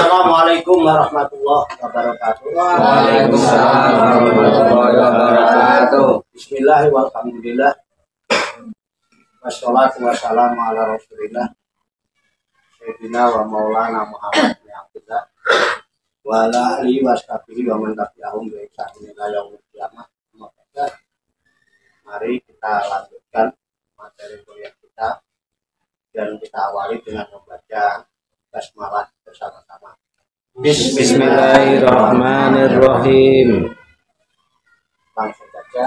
Assalamualaikum warahmatullahi wabarakatuh. Waalaikumsalam warahmatullahi wabarakatuh. Bismillahirrahmanirrahim. Walhamdulillah. Wassalatu wassalamu ala Rasulillah Sayyidina wa Maulana Muhammad bin Abdullah wa ala alihi washabihi wa man tabi'ahum bi ihsanin ila yaumil qiyamah. Mari kita lanjutkan materi kuliah kita dan kita awali dengan membaca basmalah bersama-sama. Bismillahirrahmanirrahim. Langsung saja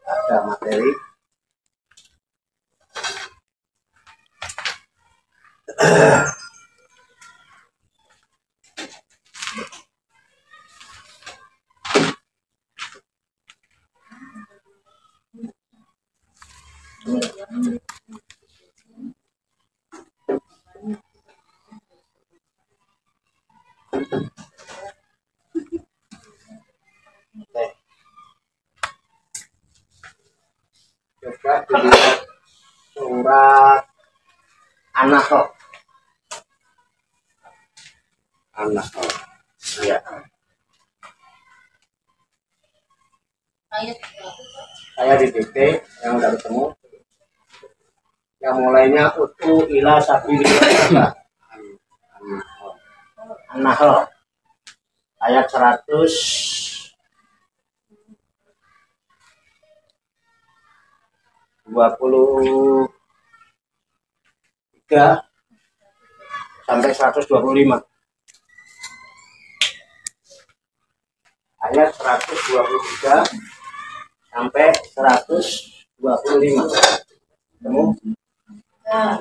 ada materi. Coba dilihat surat An-Nahl. An-Nahl. Ya. Saya di titik yang udah ketemu. Yang mulainya utu ila sabilillah. An-Nahl. Ayat 123 sampai 125. Ayat 123 sampai 125. Ketemu? Ya.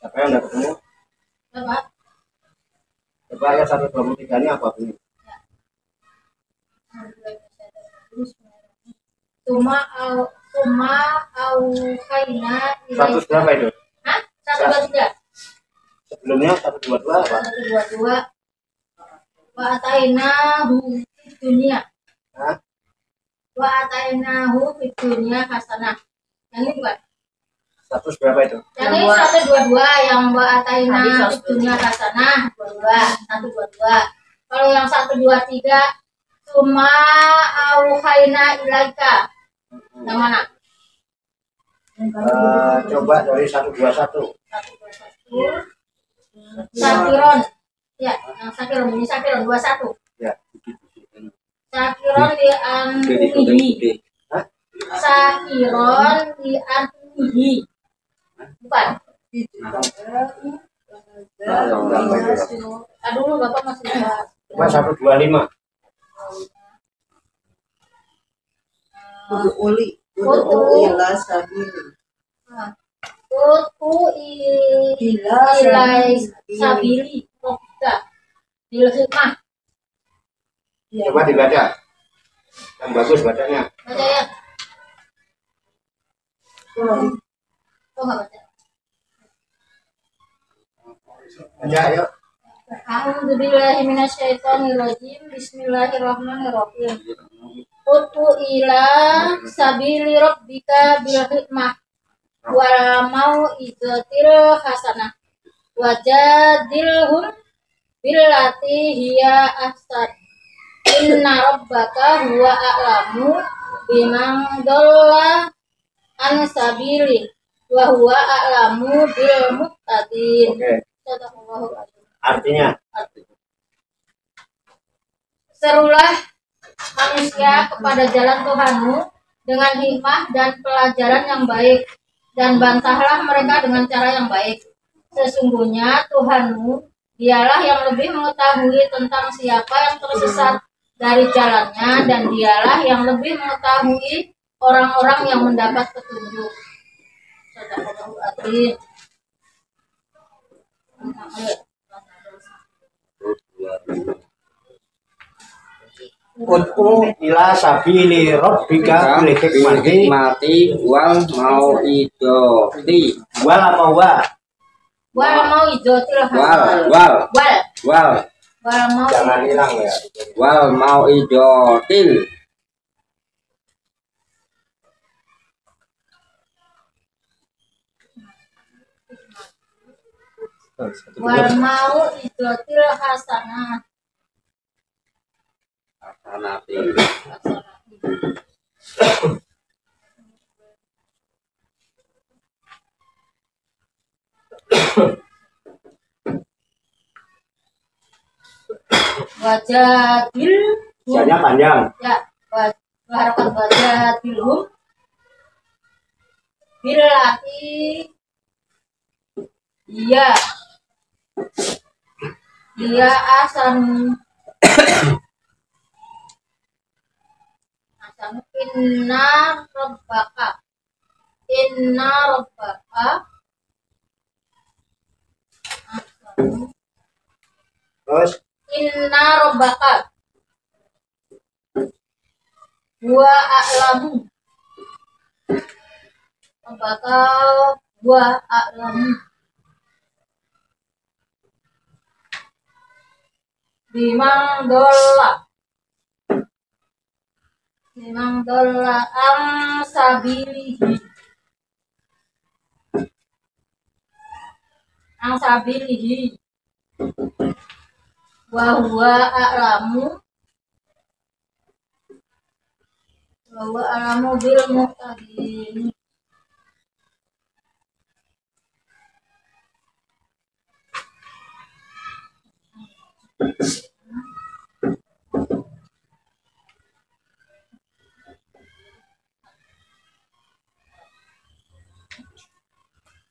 Siapa yang udah ketemu? Coba ayat 123 ini apa bunyi? Tuma au kaina 100 berapa itu? Hah? 123. Sebelumnya 122 apa? 122. Wa atainahu fid dunya. Hah? Wa atainahu fid dunya hasanah. Yang ini bukan? 100 berapa itu? Yang ini 122 yang wa atainahu fid dunya hasanah 122. Kalau yang 123 Tuma au kaina ilaika. Yang mana? Coba dari 121. 121. Sakiron. Ya, yang sakiron ini sakiron 21. Ya. Sakiron di anhihi. Hah? Sakiron di anhihi. Bukan. Dulu Bapak masih bahas. Coba 125. Uli ila sabili. Ilai sabili robbika bil hikmah. Coba dibaca. Yang bagus bacanya. Baca ya. Oh, enggak baca. Baca ayo. A'udzubillahi minasyaitonirrajim. Bismillahirrahmanirrahim. Utu ila sabili rabbika bil hikmah wal mau'izatil hasanah wajadilhum billati hiya ahsan inna rabbaka huwa a'lamu biman dhalla an sabili wa huwa a'lamu bil muhtadin. Oke. Artinya serulah manusia kepada jalan Tuhanmu dengan hikmah dan pelajaran yang baik, dan bantahlah mereka dengan cara yang baik. Sesungguhnya Tuhanmu, dialah yang lebih mengetahui tentang siapa yang tersesat dari jalannya, dan dialah yang lebih mengetahui orang-orang yang mendapat petunjuk. Ud'u ila sabili rabbika bil hikmati wal mau'idati. Wal apa wa? Wal mau'izatil hasanah. Wal Wal mau Jangan hilang ya. mau'izatil wal mau idotil hasanah. Hasanati. Wajadil Sianya panjang. ya harapan wajadilhum bilati iya asan inna rabbaka Terus inna rabbaka wa a'lamu rabbaka wa a'lamu bimang dolla am sabilihi wa huwa a'lamu bil muhtadin.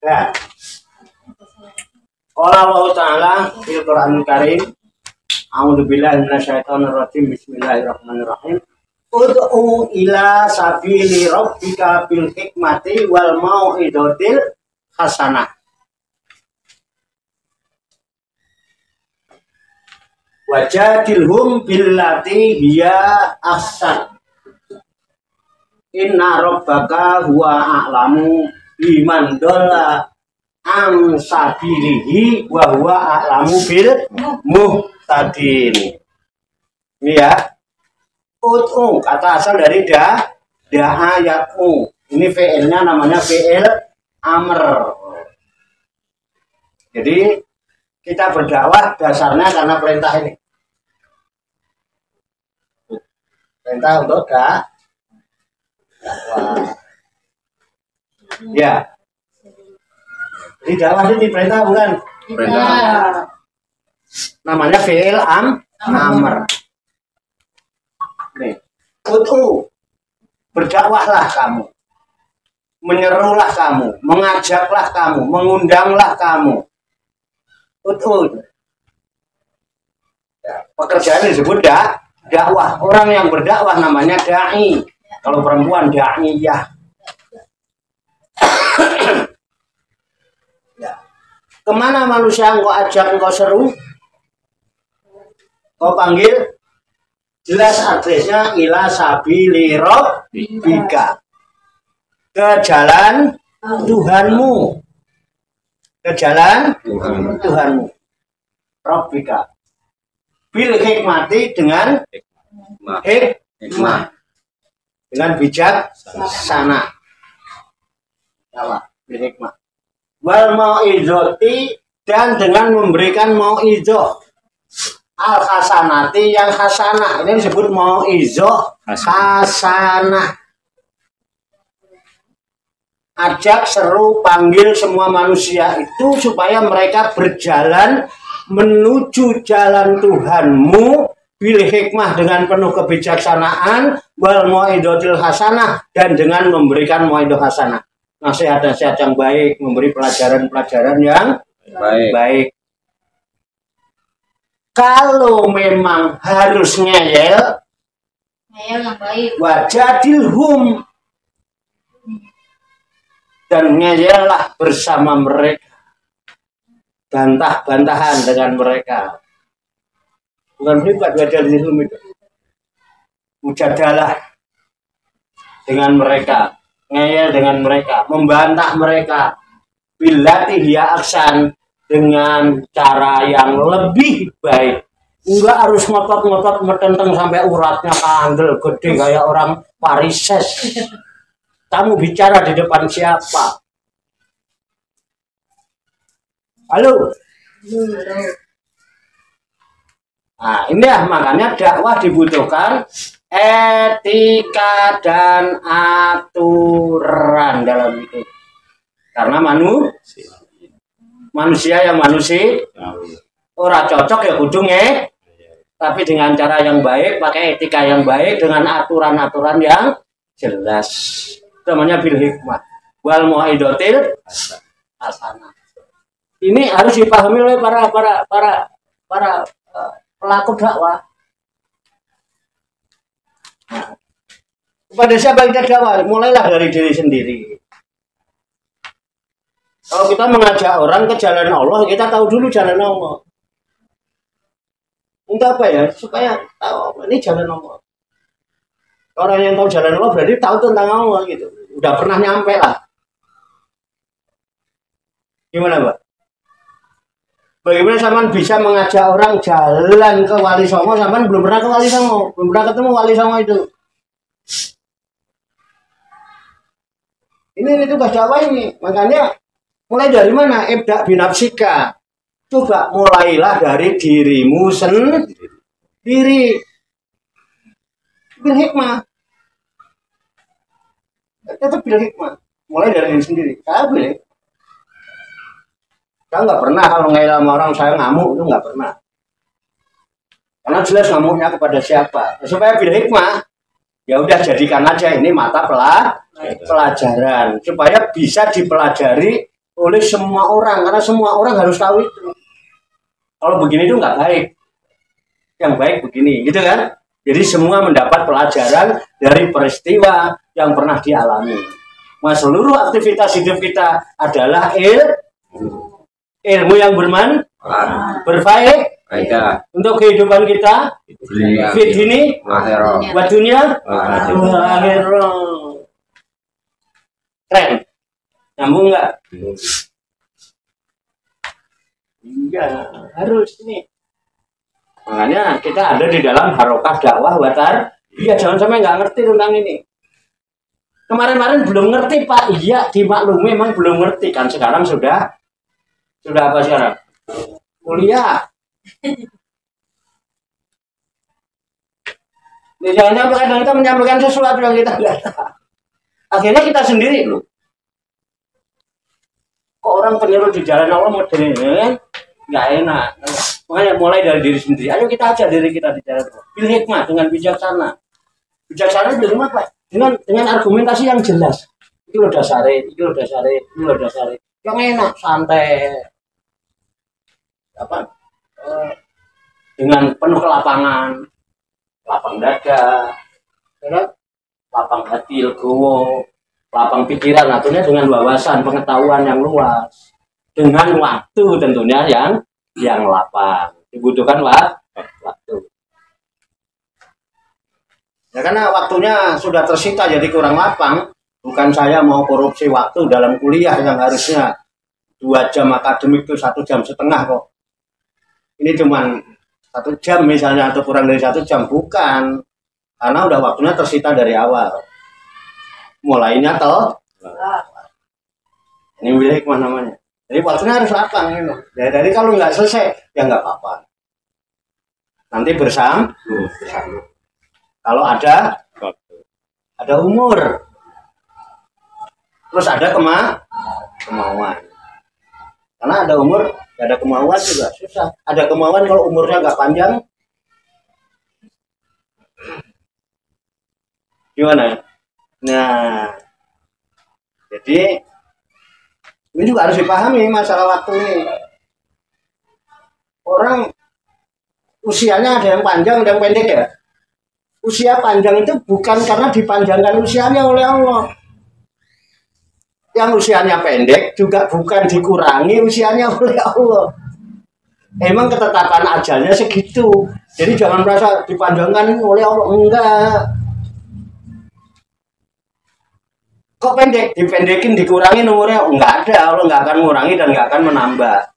ya. Qala Allah Ta'ala fil Qur'anil Karim. A'udzubillahi minasyaitonir rajim. Bismillahirrahmanirrahim. Ud'u ila sabili rabbika bil hikmati wal mau'izatil hasanah. Wajadilhum billati hiya ahsan. Inna rabbaka huwa a'lamu biman dolla an sabilihi wa huwa a'lamu bil muhtadin. Ini ya. Ud'u kata asal dari da'ayat'u. Ini fi'ilnya namanya fi'il amr. Jadi kita berdakwah dasarnya karena perintah ini. Perintah untuk dakwah. Ya. Jadi dakwah ini perintah bukan? Perintah. Namanya fi'il amr. Nih. Ud'u. Berdakwahlah kamu. Menyerulah kamu, mengajaklah kamu, mengundanglah kamu. Ud'u. Ya, pekerjaan disebut dakwah. Orang yang berdakwah namanya da'i. Kalau perempuan da'iyah. Ya. Kemana manusia engkau ajak, engkau seru? Kau panggil? Jelas adresnya ila sabili rabbika. Ke jalan Tuhanmu. Ke jalan Tuhanmu. Rabbika. Bil hikmati dengan hikmah. Dengan bijaksana. Apa? Bil hikmah. Wal mau'izati dan dengan memberikan mau'izah. Al hasanati yang hasanah. Ini disebut mau'izah hasanah. Ajak, seru, panggil semua manusia itu supaya mereka berjalan menuju jalan Tuhanmu bil hikmah dengan penuh kebijaksanaan wal mau'izatil hasanah dan dengan memberikan mau'izah hasanah. Nasihat-nasihat yang baik, memberi pelajaran-pelajaran yang baik. Kalau memang harus ngeyel yang baik. Wajadilhum dan ngeyellah bersama mereka, bantah-bantahan dengan mereka, bukan privat. Wajadilhum itu mujadalah dengan mereka, ngeyel dengan mereka, membantah mereka, billati hiya ahsan, dengan cara yang lebih baik. Enggak harus ngotot-ngotot metenteng sampai uratnya kandel gede kayak orang Parises. Kamu bicara di depan siapa? Halo, Nah, ini ya makanya dakwah dibutuhkan etika dan aturan dalam itu. Karena manusia yang manusia ora cocok ya kudu tapi dengan cara yang baik, pakai etika yang baik dengan aturan-aturan yang jelas. Namanya bil hikmah. Wal muaidotil hasanah. Ini harus dipahami oleh para pelaku dakwah. Nah, kepada siapa kita dakwah? Mulailah dari diri sendiri. Kalau kita mengajak orang ke jalan Allah, kita tahu dulu jalan Allah. Untuk apa ya? Supaya tahu ini jalan Allah. Orang yang tahu jalan Allah berarti tahu tentang Allah gitu. Udah pernah nyampe lah. Gimana, Pak? Bagaimana Saman bisa mengajak orang jalan ke Wali Songo? Saman belum pernah ke Wali Songo, belum pernah ketemu Wali Songo itu. Ini tugas dakwah ini. Makanya mulai dari mana? Ibda binafsika. Coba mulailah dari dirimu sendiri. Bil hikmah. Tetap bil hikmah. Mulai dari diri sendiri. Saya boleh. Saya nggak pernah kalau nggak sama orang saya ngamuk itu nggak pernah. Karena jelas ngamuknya kepada siapa. Supaya bil hikmah, ya udah jadikan aja ini mata pelajaran supaya bisa dipelajari oleh semua orang karena semua orang harus tahu itu. Kalau begini itu nggak baik. Yang baik begini, gitu kan? Jadi semua mendapat pelajaran dari peristiwa yang pernah dialami. Nah, seluruh aktivitas hidup kita adalah ilmu yang berfaedah untuk kehidupan kita fit ini buat dunia akhirat. Keren, nyambung nggak? Iya, harus ini. Makanya kita ada di dalam harokah dakwah watar. Iya, jangan sampai nggak ngerti tentang ini. Kemarin-kemarin belum ngerti Pak. Iya, dimaklumi memang belum ngerti kan. Sekarang sudah apa sekarang? Kuliah. Jangan kadang kita menyampaikan sesuatu yang kita nggak tahu. Akhirnya kita sendiri loh. Kok orang penyuruh di jalan Allah modern kan? Nggak enak. Makanya mulai dari diri sendiri. Ayo kita ajar diri kita di jalan Allah. Bil hikmah dengan bijaksana. Bijaksana dengan apa? Dengan argumentasi yang jelas. Itu loh dasare. Yang enak, santai. Dengan penuh kelapangan, lapang dada, lapang hati, legowo, lapang pikiran, artinya dengan wawasan, pengetahuan yang luas, dengan waktu tentunya yang lapang, dibutuhkan waktu. Ya karena waktunya sudah tersita jadi kurang lapang, bukan saya mau korupsi waktu dalam kuliah yang harusnya 2 jam akademik itu 1,5 jam kok. Ini cuma 1 jam misalnya atau kurang dari 1 jam, bukan. Karena udah waktunya tersita dari awal. Mulainya ini milik hikmah namanya. Jadi waktunya harus lapang gitu. Dari kalau nggak selesai ya nggak apa-apa. Nanti bersama. Kalau ada umur, terus ada kemauan. Karena ada umur, ada kemauan juga susah. Ada kemauan kalau umurnya nggak panjang, gimana? Nah, jadi ini juga harus dipahami masalah waktu ini. Orang usianya ada yang panjang, ada yang pendek ya. Usia panjang itu bukan karena dipanjangkan usianya oleh Allah. Yang usianya pendek juga bukan dikurangi usianya oleh Allah. Emang ketetapan ajalnya segitu. Jadi jangan merasa dipanjangkan oleh Allah. Enggak. Kok pendek? Dipendekin, dikurangi umurnya? Enggak ada. Allah enggak akan mengurangi dan enggak akan menambah.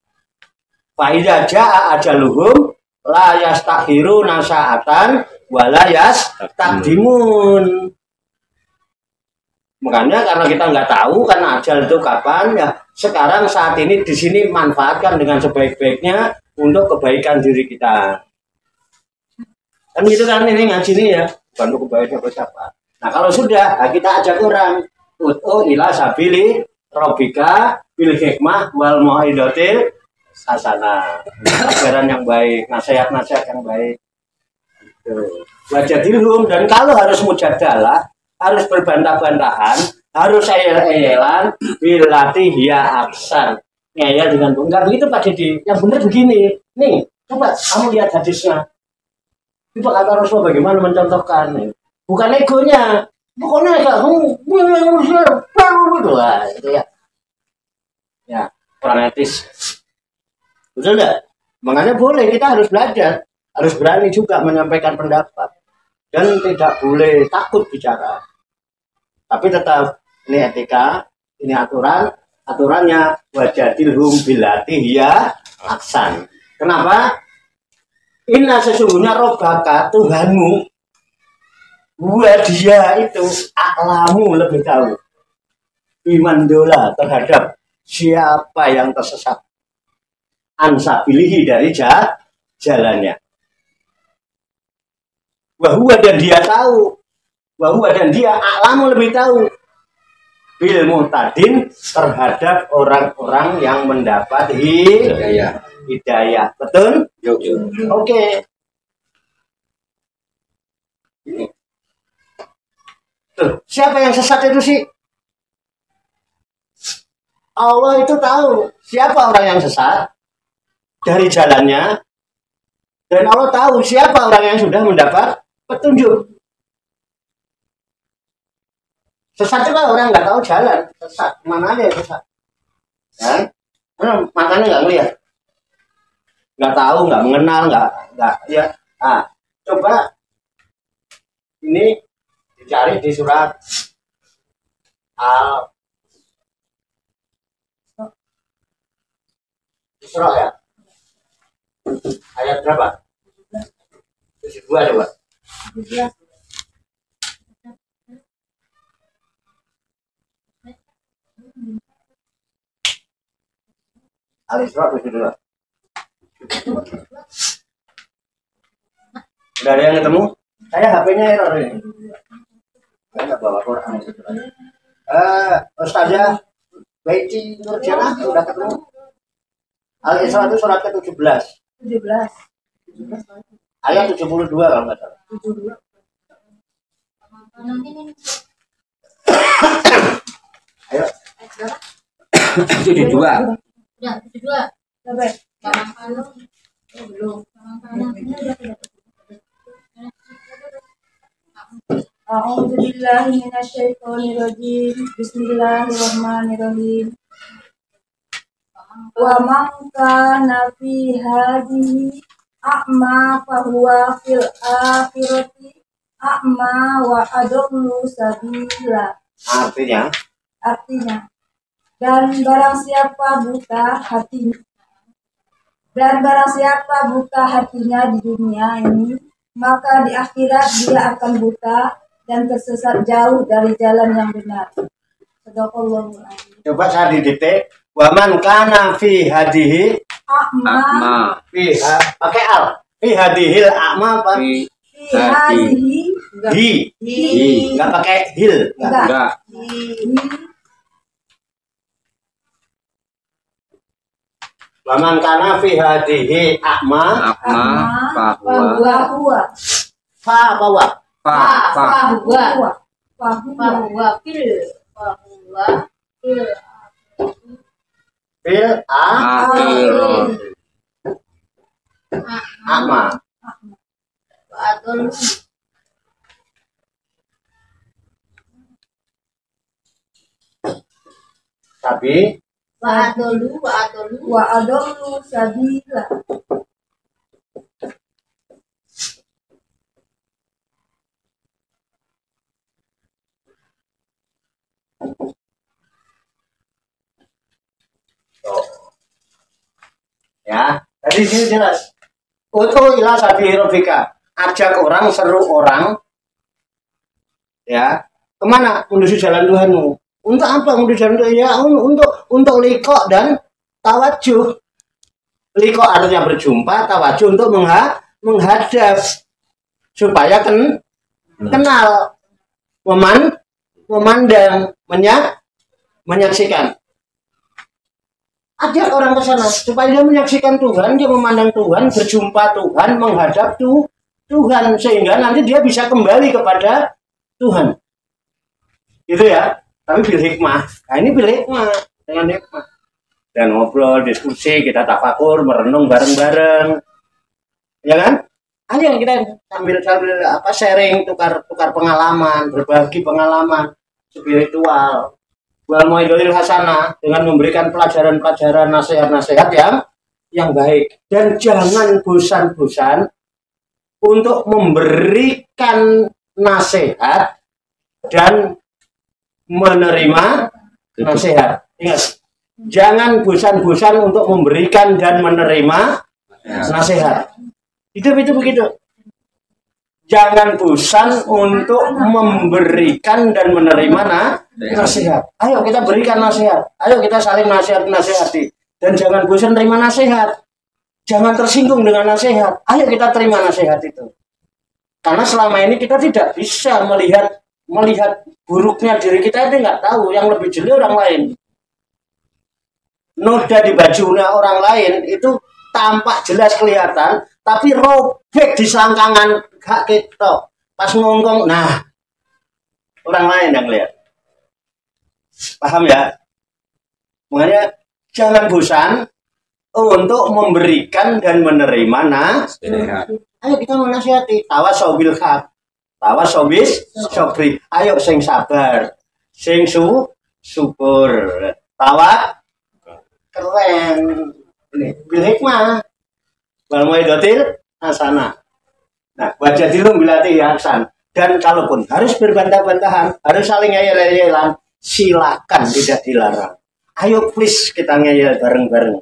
Fa'idza jaa ajaluhum la yastakhiruna sa'atan wa la yastaqdimun. Makanya karena kita nggak tahu karena ajal itu kapan ya, sekarang saat ini di sini manfaatkan dengan sebaik-baiknya untuk kebaikan diri kita. Kan gitu kan, ini ngaji ini ya, bukan untuk kebaikan siapa. Nah kalau sudah, nah kita ajak orang ila sabili robika bil hikmah wal mau'izatil hasanah. Ajaran yang baik, nasihat-nasihat yang baik. Wajadilhum, dan kalau harus mujadalah, harus berbantah-bantahan, harus eyel-eyelan, bilati hiya aksan. Ngeyel dengan enggak begitu Pak Didi. Yang benar begini. Nih, coba kamu lihat hadisnya. Itu kata Rasulullah bagaimana mencontohkan. Bukan egonya. Pokoknya kamu itu ya. Ya, kurang etis. Betul enggak? Makanya boleh, kita harus belajar. Harus berani juga menyampaikan pendapat. Dan tidak boleh takut bicara. Tapi tetap ini etika, ini aturannya wajadilhum bilati hiya aksan. Kenapa? Inna sesungguhnya robbaka Tuhanmu, dia itu aklamu lebih tahu. Iman dola terhadap siapa yang tersesat. Ansabilihi dari jalannya. Bahwa dan dia tahu. Bahwa dan dia aklamu lebih tahu. Bil muhtadin terhadap orang-orang yang mendapat hidayah. Betul? Oke. Tuh, siapa yang sesat itu sih? Allah itu tahu siapa orang yang sesat dari jalannya. Dan Allah tahu siapa orang yang sudah mendapat petunjuk. Sesat juga orang nggak tahu jalan. Sesat, mana ada yang sesat? Ya? Matanya nggak ngeliat. Nggak tahu, nggak mengenal, nggak ya. Nah, coba ini dicari di surat Isra ya. Ayat berapa? 72 coba. 17. Al-Isra 72. Udah ada yang ketemu? Saya HP-nya error ini. Saya nggak bawa Quran. Ustazah Baiti Nurjana udah ketemu? Al-Isra itu surat ke-17. 17. Ayat 72 kalau nggak salah. 72. Ayo. 72. Udah, 72. Sampai. Belum. A'udzu billahi minasyaitonir rajim. Bismillahirrahmanirrahim. Wa man kana fi hadhihi a'ma fa huwa fil akhirati a'ma wa adallu sabila. Artinya, dan barang siapa buta hatinya di dunia ini, maka di akhirat dia akan buta dan tersesat jauh dari jalan yang benar. Sadaqallahul azim. Coba saya didetik. Waman kana fi hadihi A'ma pakai al. Fi hadihil a'ma apa? fi hadhihi Enggak pakai hil. Enggak. Waman kana fi hadihi a'ma Fahuwa fa bawa. Fahuwa fil Fil a'ma. Adol. Tapi Wa adolu wa adallu sabila. ya, tadi sini jelas. Utu ila sabili rabbika. Ajak orang, seru orang ya Kemana? Menuju jalan Tuhanmu. Untuk apa menuju jalan Tuhan? Ya untuk liqa dan tawajuh. Liqa artinya berjumpa, tawajuh untuk menghadap supaya kenal, memandang, menyaksikan. Ajak orang ke sana supaya dia menyaksikan Tuhan, dia memandang Tuhan, berjumpa Tuhan, menghadap Tuhan, sehingga nanti dia bisa kembali kepada Tuhan. Gitu ya. Tapi bil hikmah. Nah, ini bil hikmah, dengan hikmah. Dan ngobrol, diskusi, kita tafakur, merenung bareng-bareng. Ya kan? Ayo kita sambil sharing, tukar pengalaman, berbagi pengalaman spiritual. Wal mau'izatil hasanah, dengan memberikan pelajaran-pelajaran, nasihat-nasihat yang baik. Dan jangan bosan-bosan untuk memberikan nasihat dan menerima nasihat. Ingat, jangan bosan-bosan untuk memberikan dan menerima nasihat. Hidup itu begitu. Jangan bosan untuk memberikan dan menerima nasihat. Ayo kita berikan nasihat. Ayo kita saling nasihati. Dan jangan bosan terima nasihat. Jangan tersinggung dengan nasihat. Ayo kita terima nasihat itu. Karena selama ini kita tidak bisa melihat buruknya diri kita, itu nggak tahu. Yang lebih jelek orang lain. Noda di bajunya orang lain itu tampak jelas kelihatan, tapi robek di selangkangan gak ketok. Pas ngongkong, nah orang lain yang lihat. Paham ya? Makanya jangan bosan untuk memberikan dan menerima nasihat. Ayo kita menasihati. Tawasau bil haq, tawasau bis sabri. Ayo sing sabar, sing syukur. Tawa keren. Bil hikmah. Wal mau'izatil hasanah. Nah, wajadilhum billati ahsan. Dan kalaupun harus berbantah-bantahan, harus saling ngeyel-ngeyelan, silakan, tidak dilarang. Ayo please kita ngeyel bareng-bareng.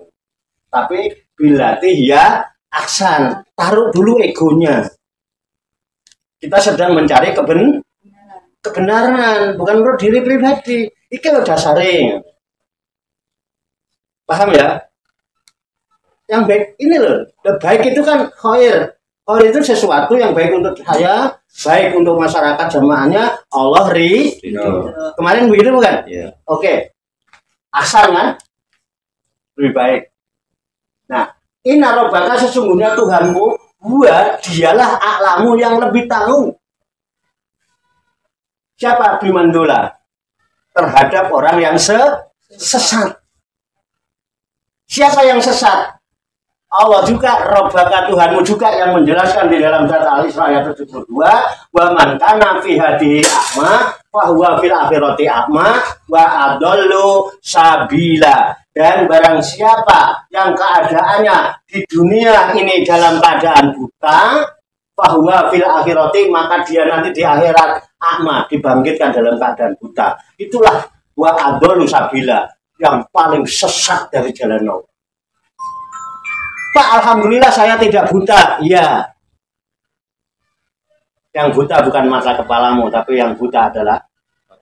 Tapi billati ya ahsan. Taruh dulu egonya. Kita sedang mencari kebenaran, bukan menurut diri pribadi. Iki lo dasaring. Paham ya? Yang baik ini loh, baik itu kan khair. Khair itu sesuatu yang baik untuk saya, baik untuk masyarakat jamaahnya, Allah Kemarin begitu bukan? Yeah. Oke. Asal kan? Lebih baik. Nah, inna rabbaka, sesungguhnya Tuhanmu, dialah a'lamu, yang lebih tahu. Siapa bimandola? Terhadap orang yang sesat. Siapa yang sesat? Allah juga, Rabbaka Tuhanmu juga yang menjelaskan di dalam surat Al-Isra ayat 72, wa man kana fi hadhihi a'ma fa huwa fil akhirati a'ma wa adallu sabila. Dan barang siapa yang keadaannya di dunia ini dalam keadaan buta, fa huwa fil akhirati, maka dia nanti di akhirat a'ma, dibangkitkan dalam keadaan buta. Itulah wa adallu sabila, yang paling sesat dari jalan Allah. Pak, alhamdulillah saya tidak buta. Iya. Yang buta bukan mata kepalamu, tapi yang buta adalah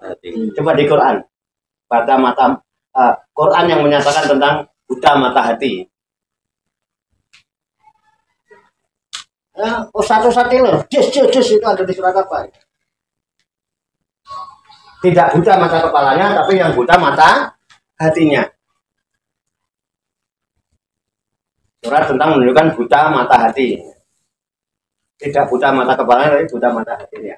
hati. Coba di Quran. Quran yang menyatakan tentang buta mata hati. Satu-satu loh. Jus itu ada di surat apa? Tidak buta mata kepalanya, tapi yang buta mata hatinya. Surat tentang menunjukkan buta mata hati. Tidak buta mata kepalanya, tapi buta mata hatinya.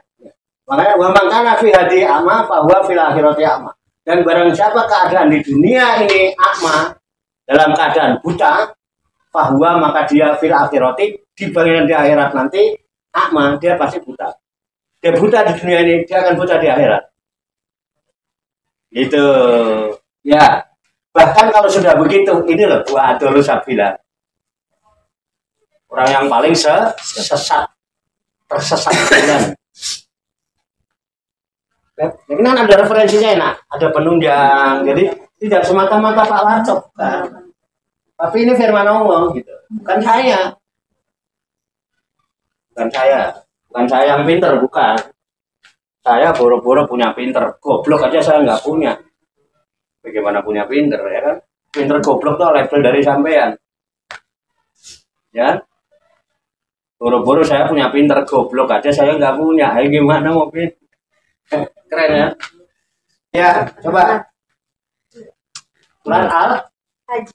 Makanya wa man kana fi hadi a'ma fa huwa fil akhirati a'ma. Dan barang siapa keadaan di dunia ini a'ma, dalam keadaan buta, fa huwa, maka dia fil akhirati, di bagian di akhirat nanti a'ma, dia pasti buta. Dia buta di dunia ini, dia akan buta di akhirat. Gitu. Ya. Bahkan kalau sudah begitu, ini loh wa adallu sabila. Orang yang paling tersesat jalan. Jadi kan ada referensinya enak, ada penunjang. Jadi tidak semata-mata Pak Warcop kan. Tapi ini firman Allah gitu. Bukan saya. Bukan saya yang pinter, bukan. Saya boro-boro punya pinter, goblok aja saya nggak punya. Bagaimana punya pinter ya kan? Pinter goblok tuh level dari sampean. Ya. Boro-boro saya punya pinter, goblok aja saya nggak punya. Ayo gimana mau pinter? Keren ya? Ya, coba. Surat Al-Hajj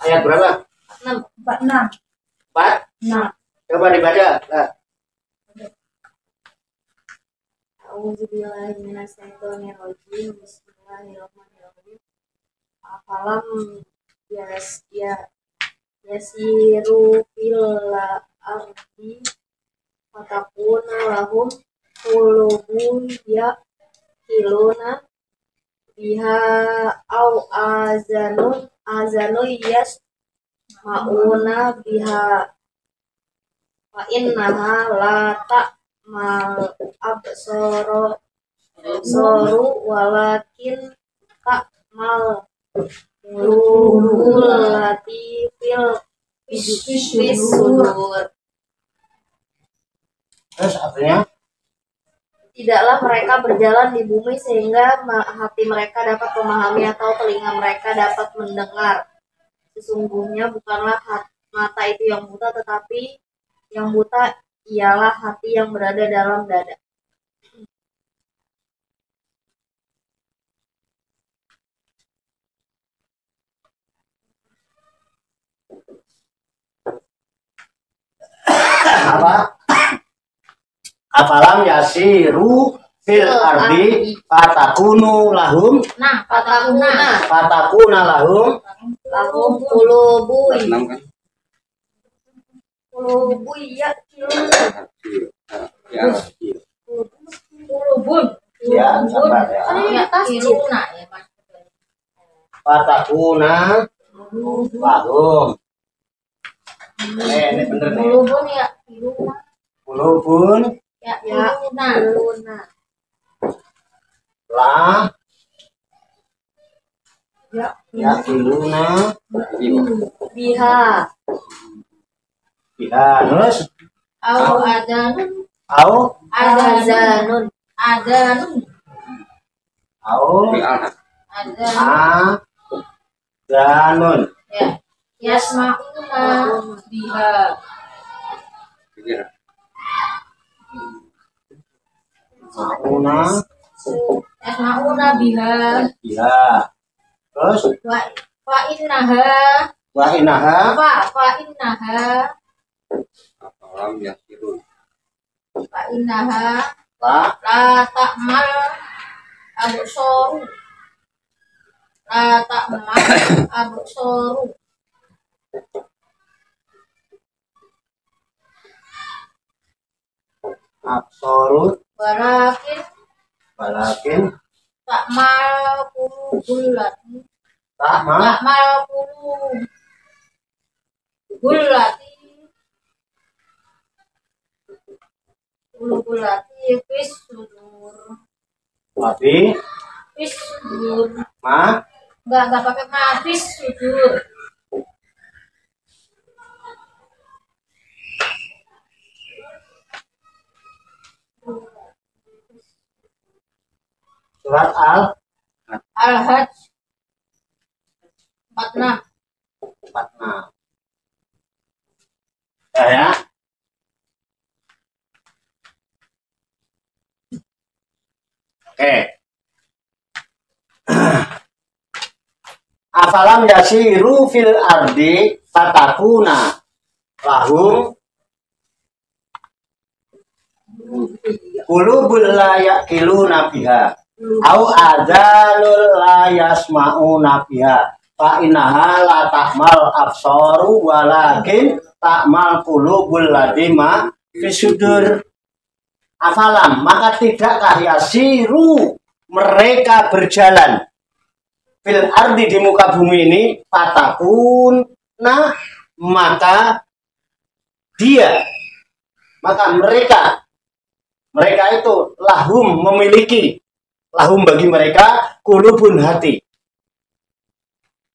ayat berapa? 46. 4. Coba dibaca. Nah. A'udzubillahi minasyaitonirrajim. Bismillahirrahmanirrahim. Afalam yasiru fil ardi fatakuna lahum qulubun yaqiluna biha au azanun yasma'una biha wa innaha la ta'mal absaru walakin ta'mal lati fil sudur. Terus artinya? Tidaklah mereka berjalan di bumi sehingga hati mereka dapat memahami atau telinga mereka dapat mendengar. Sesungguhnya bukanlah mata itu yang buta, tetapi yang buta ialah hati yang berada dalam dada. Apa? Afalam yasiru fil ardi fatakunu lahum fatakuna lahum Qulubu kan? ya Kulubun. ya sabar ya. Kiluna ya Mas. Fatakuna lahum. Ini bener nih. Kulubun ya kiluna. Kulubun Ya kiluna. lah ya kiluna biha terus Au adanun. au azanun danun Ya. Yasma'una biha. mauna Yasma'una biha. ya terus Fa innaha. wa inaha Fa innaha. Afalam yasiru. Fa innaha. la La ta'mal absaru. La ta'mal absaru. absorut Walakin ta'mal qulubul lati. ta'ma Ta'mal qulubul lati. Qulubul lati fis sudur. tapi Fis sudur. ma Enggak pakai ma, fis sudur. surat Al-Hajj 46. 46 ya. Oke. Afalam yasiru fil ardi fatakuna lahum qulubul la yaqiluna biha au adzanul la yasma'una biha fa innaha la ta'mal absaru walakin ta'mal qulubul ladima fisudur. Afalam, maka tidakkah yasiru mereka berjalan fil ardi di muka bumi ini fatakuna maka mereka itu lahum memiliki lahum bagi mereka kulubun hati,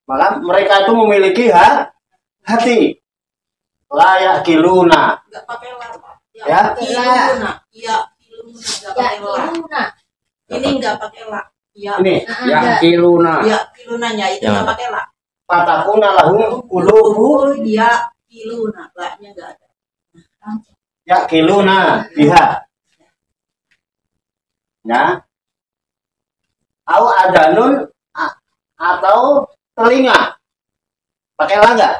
maka mereka itu memiliki hati layak kiluna ya Ya kiluna nggak Ya pakai la. kiluna. Ini nggak pakai la. Ya. Ini Ya Ada. kiluna. Ya kilunanya itu nggak pakai la. fatakuna lahum qulubu Ya kiluna, la-nya nggak ada. yaqiluna biha. Ya. Au adanun atau telinga. Pakai la enggak?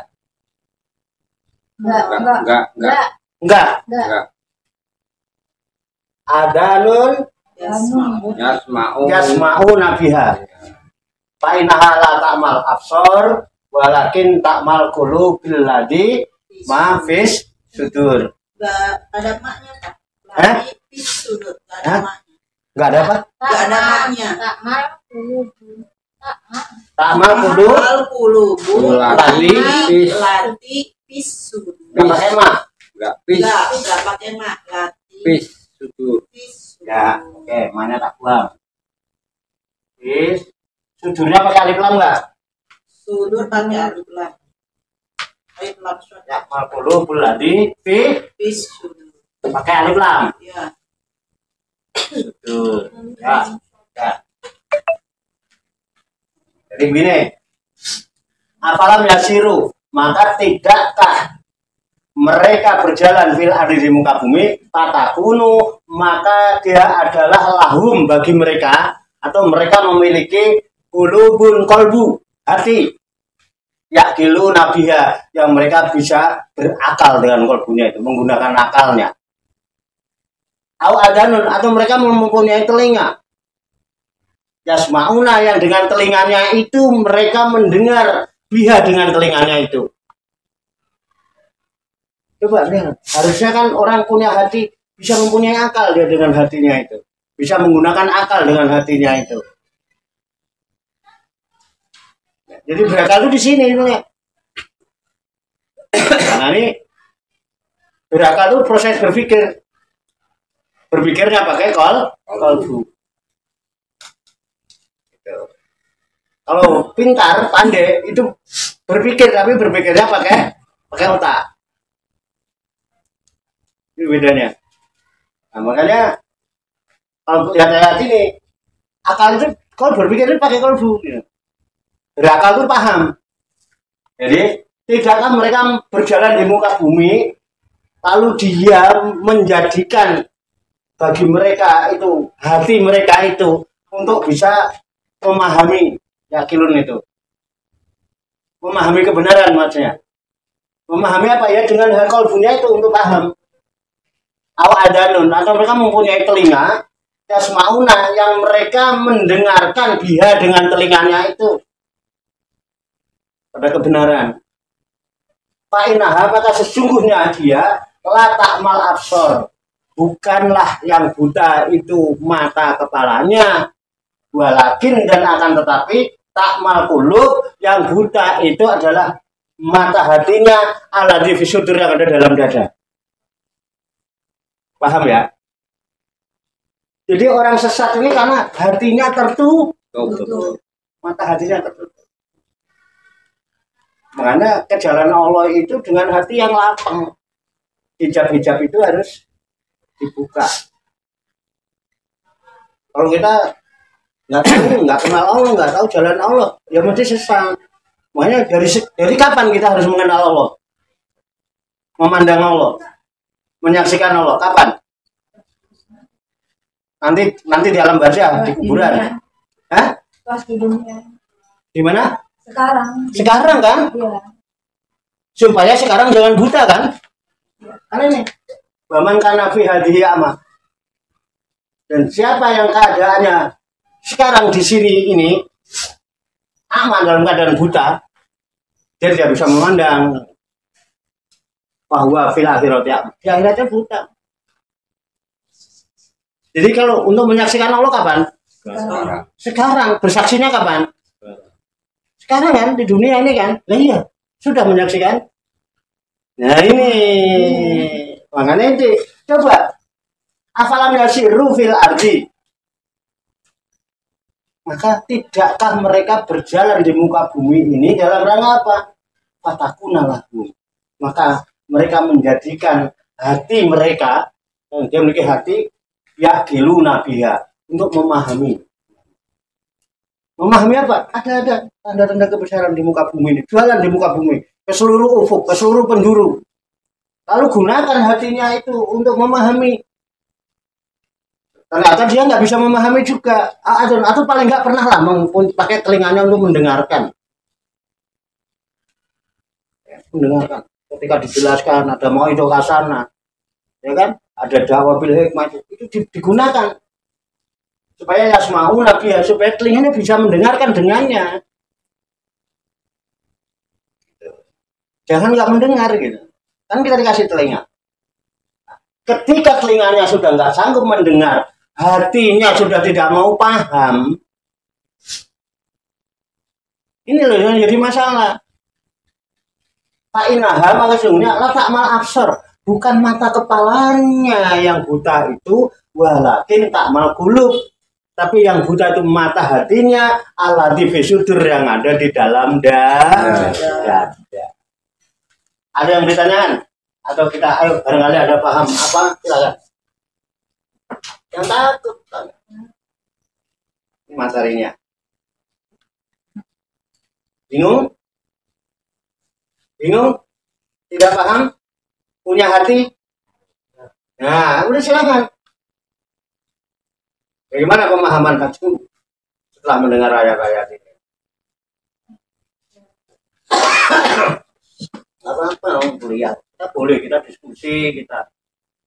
Enggak. Enggak. Enggak. Enggak. Adanun Yasma'u. yasma'una biha. Fa innaha la ta'mal absor walakin ta'mal qulubil ladzi ma fis sudur. Nggak ada maknya Pak. Hah? Lagi pis sudut, nggak Hah? ada maknya. Enggak ada apa? Nggak ada maknya. Takmal kulubu. Ta'mal qulub Al kulubu Lati pis. lati pis sudut. enggak pakai ma. Enggak pis. Nggak pakai mak. Lati Pis sudur. pis sudut. Ya, oke, mana tak buang. Fis sudurnya pakai alif lam enggak? Sudut pakai alif lam. Alif lam sudut. Ta'mal qulubul ladzi fi Pis sudut. pakai alif lam. Ya. Sudur. Ya. Ya. Jadi begini. Afalam yasiru, maka tidakkah mereka berjalan fil ardi di muka bumi, fatakunu, maka dia adalah lahum bagi mereka, atau mereka memiliki qulubun kolbu, hati, yakilu nabiha, yang mereka bisa berakal dengan kolbunya itu, menggunakan akalnya. Au adanun, atau mereka mempunyai telinga, yasmauna, yang dengan telinganya itu mereka mendengar, biha dengan telinganya itu. Coba lihat, harusnya kan orang punya hati bisa mempunyai akal dia dengan hatinya itu, bisa menggunakan akal dengan hatinya itu. Jadi berakal itu di sini itu ya. Nah ini berakal itu proses berpikir, berpikirnya pakai kolbu. Kalau pintar, pandai itu berpikir, tapi berpikirnya pakai otak. Itu bedanya. Nah, makanya kalau lihat ini, akal itu kalau berpikir itu pakai kolbu. Berakal itu paham. Jadi tidakkah mereka berjalan di muka bumi, lalu dia menjadikan bagi mereka itu, hati mereka itu untuk bisa memahami yakilun itu, memahami kebenaran maksudnya, memahami apa ya dengan kolbunya itu untuk paham. Aw adanun, atau mereka mempunyai telinga, yasmauna, yang mereka mendengarkan biha dengan telinganya itu pada kebenaran. Fa'inaha, maka sesungguhnya dia la ta'mal absor, bukanlah yang buta itu mata kepalanya, walakin, dan akan tetapi ta'mal qulub, yang buta itu adalah mata hatinya, alladzi fi sudur, yang ada dalam dada. Paham ya? Jadi orang sesat ini karena hatinya tertutup, mata hatinya tertutup. Makanya ke jalan Allah itu dengan hati yang lapang. Hijab-hijab itu harus dibuka. Kalau kita nggak tahu, nggak kenal Allah, nggak tahu jalan Allah, ya mesti sesat. Makanya dari kapan kita harus mengenal Allah, memandang Allah, menyaksikan Allah? Kapan? Nanti di alam barzah, di kuburan. Hah? Pas di dunia. Di mana? Sekarang kan? Iya. Supaya sekarang jangan buta kan? Karena ini Baman kana fi hadhihi ama. Dan siapa yang keadaannya sekarang di sini ini ama, dalam keadaan buta, dia tidak bisa memandang bahwa fil akhirat, ya di akhiratnya buta. Jadi kalau untuk menyaksikan Allah kapan? Sekarang. Bersaksinya kapan? Sekarang kan, di dunia ini kan. Nah iya, sudah menyaksikan. Nah ini, makanya itu coba afalam yasiru fil ardi, maka tidakkah mereka berjalan di muka bumi ini dalam rangka apa? Fatakuna lahum, maka mereka menjadikan hati mereka Dia memiliki hati ya gilu nabiha untuk memahami. Memahami apa? Ada tanda-tanda kebesaran di muka bumi ini, jualan di muka bumi, ke seluruh ufuk, ke seluruh penjuru. Lalu gunakan hatinya itu untuk memahami. Ternyata dia nggak bisa memahami juga, atau paling nggak pernah lah pakai telinganya untuk mendengarkan. Mendengarkan. Ketika dijelaskan ada mau itu kasana, ya kan? Ada dakwah bil hikmah itu digunakan supaya yasma'u nabi ya, supaya telinganya bisa mendengarkan dengannya. Jangan nggak mendengar gitu. Kan kita dikasih telinga. Ketika telinganya sudah nggak sanggup mendengar, hatinya sudah tidak mau paham. Ini loh yang jadi masalah. Pak Inaha maka sesungguhnya letak mal absor, bukan mata kepalanya yang buta itu, walakin tak mal gulub. Tapi yang buta itu mata hatinya, alladzi fisudur yang ada di dalam dada. Ada yang ditanyakan? Atau kita ayo barangkali ada paham apa? Silakan. Yang takut tanya. Ini materinya. Bingung? Bingung? Tidak paham? Punya hati? Nah, udah silakan. Bagaimana pemahaman kamu setelah mendengar ayat-ayat ini? Apa-apa, lihat. Kita boleh, kita diskusi, kita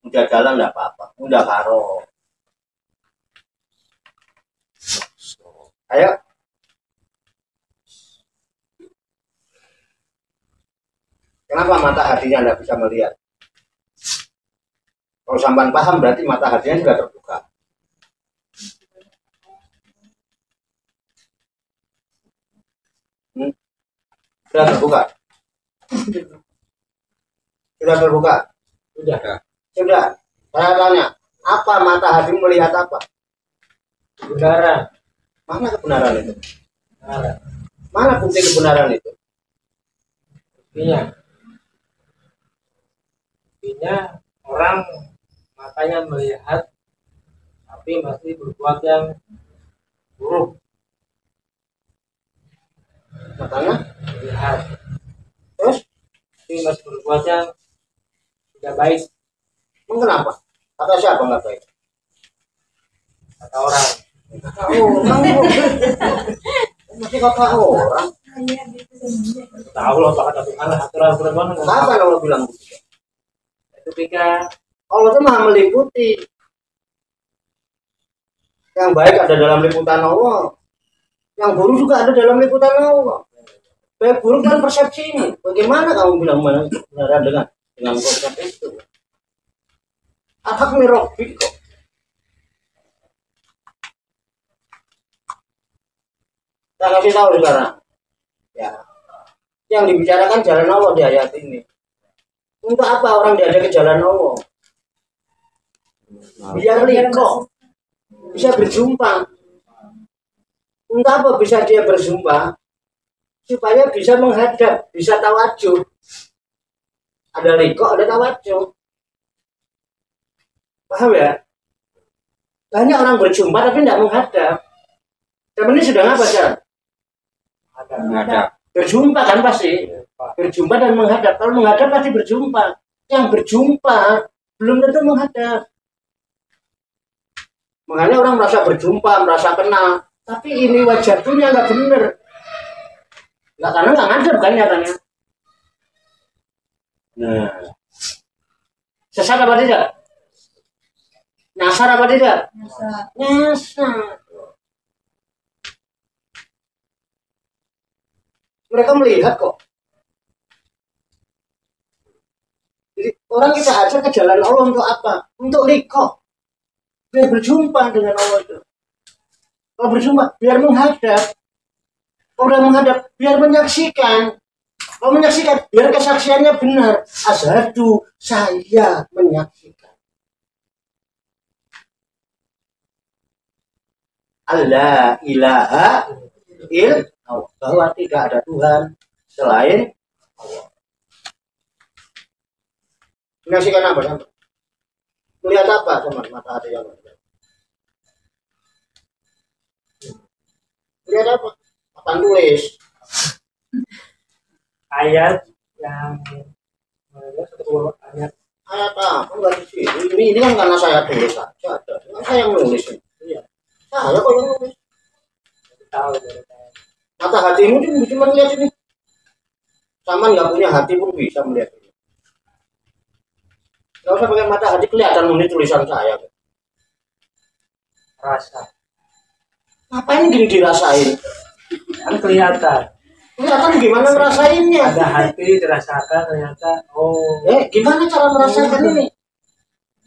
udah jalan nggak apa-apa, udah karo. Ayo. Kenapa mata hatinya nggak bisa melihat? Kalau sampan paham berarti mata hatinya sudah terbuka. Sudah terbuka. Sudah terbuka. Sudah. Saya tanya, apa mata hati melihat apa? Kebenaran. Mana kebenaran itu? Kebenaran. Mana bukti kebenaran itu? Buktinya orang matanya melihat tapi masih berbuat yang buruk. Matanya Melihat terus tapi masih berbuat yang tidak baik. kenapa? Kata siapa nggak baik? Kata orang. Masih kata orang. Tahu loh apa kata Tuhan, aturan mana? Kenapa Allah bilang begitu? Ketika Allah itu maha meliputi. Yang baik ada dalam liputan Allah, yang buruk juga ada dalam liputan Allah. Baik buruk kan persepsi ini. Bagaimana kamu bilang benar dengan konsep itu? Atak mirrobi kok. Saya kasih tahu sekarang. Ya, yang dibicarakan jalan Allah di ayat ini. Untuk apa orang diajak ke jalan Allah? Biar liko, bisa berjumpa. Untuk apa bisa dia berjumpa? Supaya bisa menghadap, bisa tawajuh. Ada liko, ada tawajuh. Paham ya? Banyak orang berjumpa tapi tidak menghadap. Dan ini sedang apa sih? Menghadap. Berjumpa kan pasti. Berjumpa dan menghadap. Kalau menghadap pasti berjumpa. Yang berjumpa belum tentu menghadap. Makanya orang merasa berjumpa, merasa kenal. Tapi ini wajahnya nggak bener. Nggak, karena nggak ngadep kan nyatanya. Nah, sesat apa tidak? Nyasar apa tidak? Nyasar. Mereka melihat kok. Jadi orang kita ajak ke jalan Allah untuk apa? Untuk liko. Biar berjumpa dengan Allah itu. Kalau berjumpa, biar menghadap. Kalau udah menghadap, biar menyaksikan. Kalau menyaksikan, biar kesaksiannya benar. Asyhadu, saya menyaksikan. Allah ilaha illallah, bahwa tidak ada Tuhan selain Allah. Menyaksikan apa? Melihat apa sama mata hati yang melihat? Melihat apa? Papan tulis. Ayat yang satu ayat. Ayat apa? Enggak di sini. Ini kan karena saya tulis saja. Kan saya yang nulis. Iya. Saya kok yang nulis. Tahu dari saya. Mata hatimu cuma melihat ini. Sama nggak punya hati pun bisa melihat ini. Nggak usah pakai mata hati, kelihatan ini tulisan saya. Rasa. Ngapain gini dirasain? Kan kelihatan. Kelihatan gimana ngerasainnya? Ada hati dirasakan ternyata. Oh. Gimana cara merasakan ini?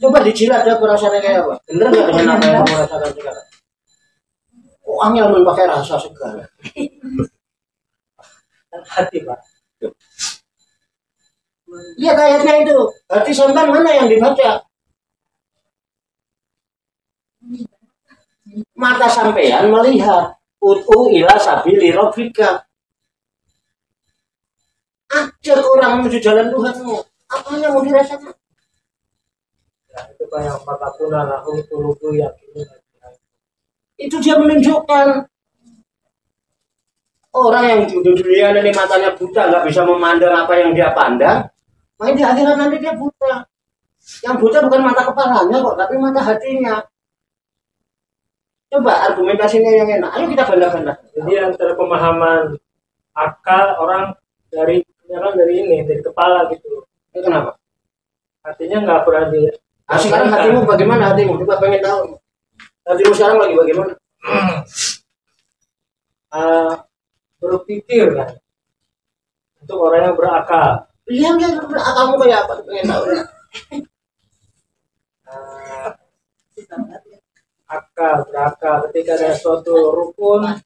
Coba dijilat ya rasanya kayak apa? Bener nggak dengan apa yang kamu rasakan sekarang? Oh, angel pakai rasa segala. Hati Pak. Lihat ayatnya itu. Hati sampean mana yang dibaca? Mata sampean melihat. Ud'u ila sabili rabbika. Ajak orang menuju jalan Tuhanmu. Apanya mau dirasakan? Ya, itu Pak yang fatakuna lahum qulubu yakin. Itu dia menunjukkan orang yang di dunia ini matanya buta, nggak bisa memandang apa yang dia pandang. Makanya di akhirat nanti dia buta. Yang buta bukan mata kepalanya kok, tapi mata hatinya. Coba argumentasinya yang enak. Ayo kita bantah-bantah. Jadi antara pemahaman akal orang dari ini, dari kepala gitu. Itu kenapa? Artinya nggak pernah di. Nah, sekarang hatimu bagaimana hatimu? Coba pengen tahu. Hatimu sekarang lagi bagaimana? Berpikir kan. Untuk orang yang berakal. Iya, akalmu kayak apa? Pengen tahu. Berakal ketika ada suatu rukun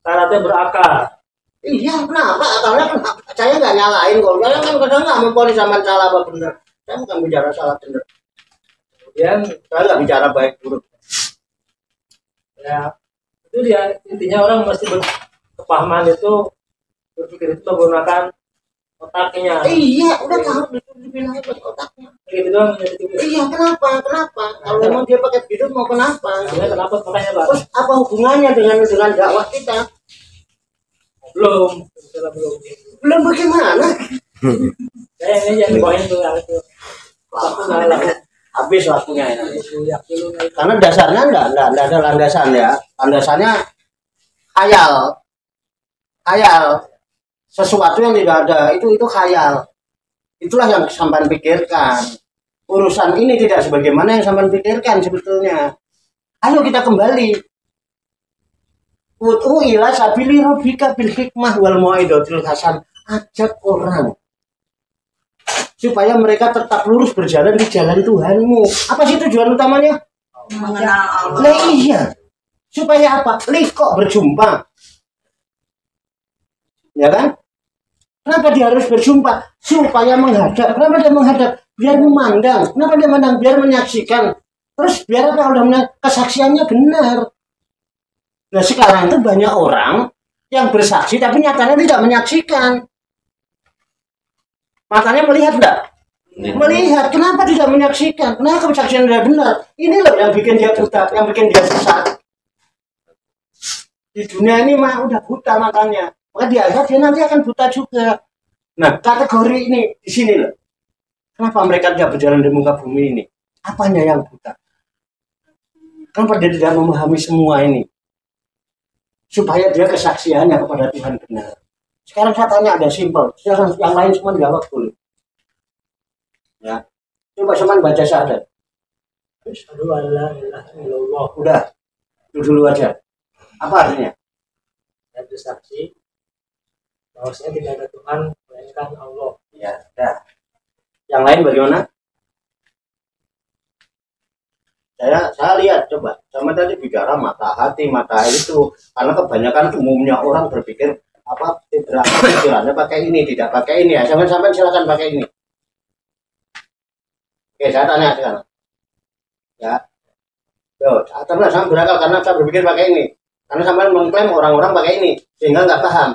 syaratnya berakal. Iya, kenapa? Akalnya kenapa? Saya nggak nyalain kok. Saya kan kadang nggak memponis sama salah apa benar. Saya bukan bicara salah benar. Kemudian Saya nggak bicara baik buruk. ya itu dia intinya orang mesti kepahaman itu berpikir itu menggunakan otaknya. Iya, udah tahu dibilangnya pakai otaknya. Gitu doang. Iya, kenapa? Kalau memang dia pakai hidup mau kenapa? Kenapa makanya Pak? Terus apa hubungannya dengan dakwah kita? Belum. Belum bagaimana? Saya ini yang dibawain tuh yang itu. Aku ngalah. Habis waktunya ini. Ya, Karena dasarnya enggak ada landasan ya. Landasannya khayal. Sesuatu yang tidak ada itu khayal. Itulah yang sampean pikirkan. Urusan ini tidak sebagaimana yang sampean pikirkan sebetulnya. Ayo kita kembali. Ud'u ila sabili rabbika bil hikmah wal mau'izatil hasan. Ajak orang supaya mereka tetap lurus berjalan di jalan Tuhanmu. Apa sih tujuan utamanya? Mengenal Allah. Nah, iya. Supaya apa? Kok berjumpa. Ya kan? Kenapa dia harus berjumpa? Supaya menghadap. Kenapa dia menghadap? Biar memandang. Kenapa dia memandang? Biar menyaksikan. Terus biar apa? Kalau kesaksiannya benar. Nah, sekarang itu banyak orang yang bersaksi tapi nyatanya tidak menyaksikan. Matanya melihat enggak? Melihat. Kenapa tidak menyaksikan? Kenapa kesaksian tidak benar? Ini loh yang bikin dia buta, yang bikin dia sesat. Di dunia ini mah udah buta matanya. Maka di akhirat dia nanti akan buta juga. Nah, kategori ini di sini loh. Kenapa mereka tidak berjalan di muka bumi ini? Apanya yang buta? Kenapa dia tidak memahami semua ini? Supaya dia kesaksiannya kepada Tuhan benar. Sekarang saya tanya ada simpel. Yang lain semua jawab boleh. Ya. Coba cuman baca syahadat. Asyhadu an la ilaha illallah. Udah. Itu dulu aja. Apa artinya? Dan bersaksi bahwasanya tidak ada Tuhan melainkan Allah. Ya, dah. Yang lain bagaimana? Saya lihat coba. Sama tadi bicara mata hati, mata itu. Karena kebanyakan umumnya orang berpikir pikirannya pakai ini, tidak pakai ini ya. Sampai silakan pakai ini. Oke, saya tanya sekarang. Ya. Yo, karena saya berakal karena saya berpikir pakai ini. Karena sampai mengklaim orang-orang pakai ini sehingga nggak paham.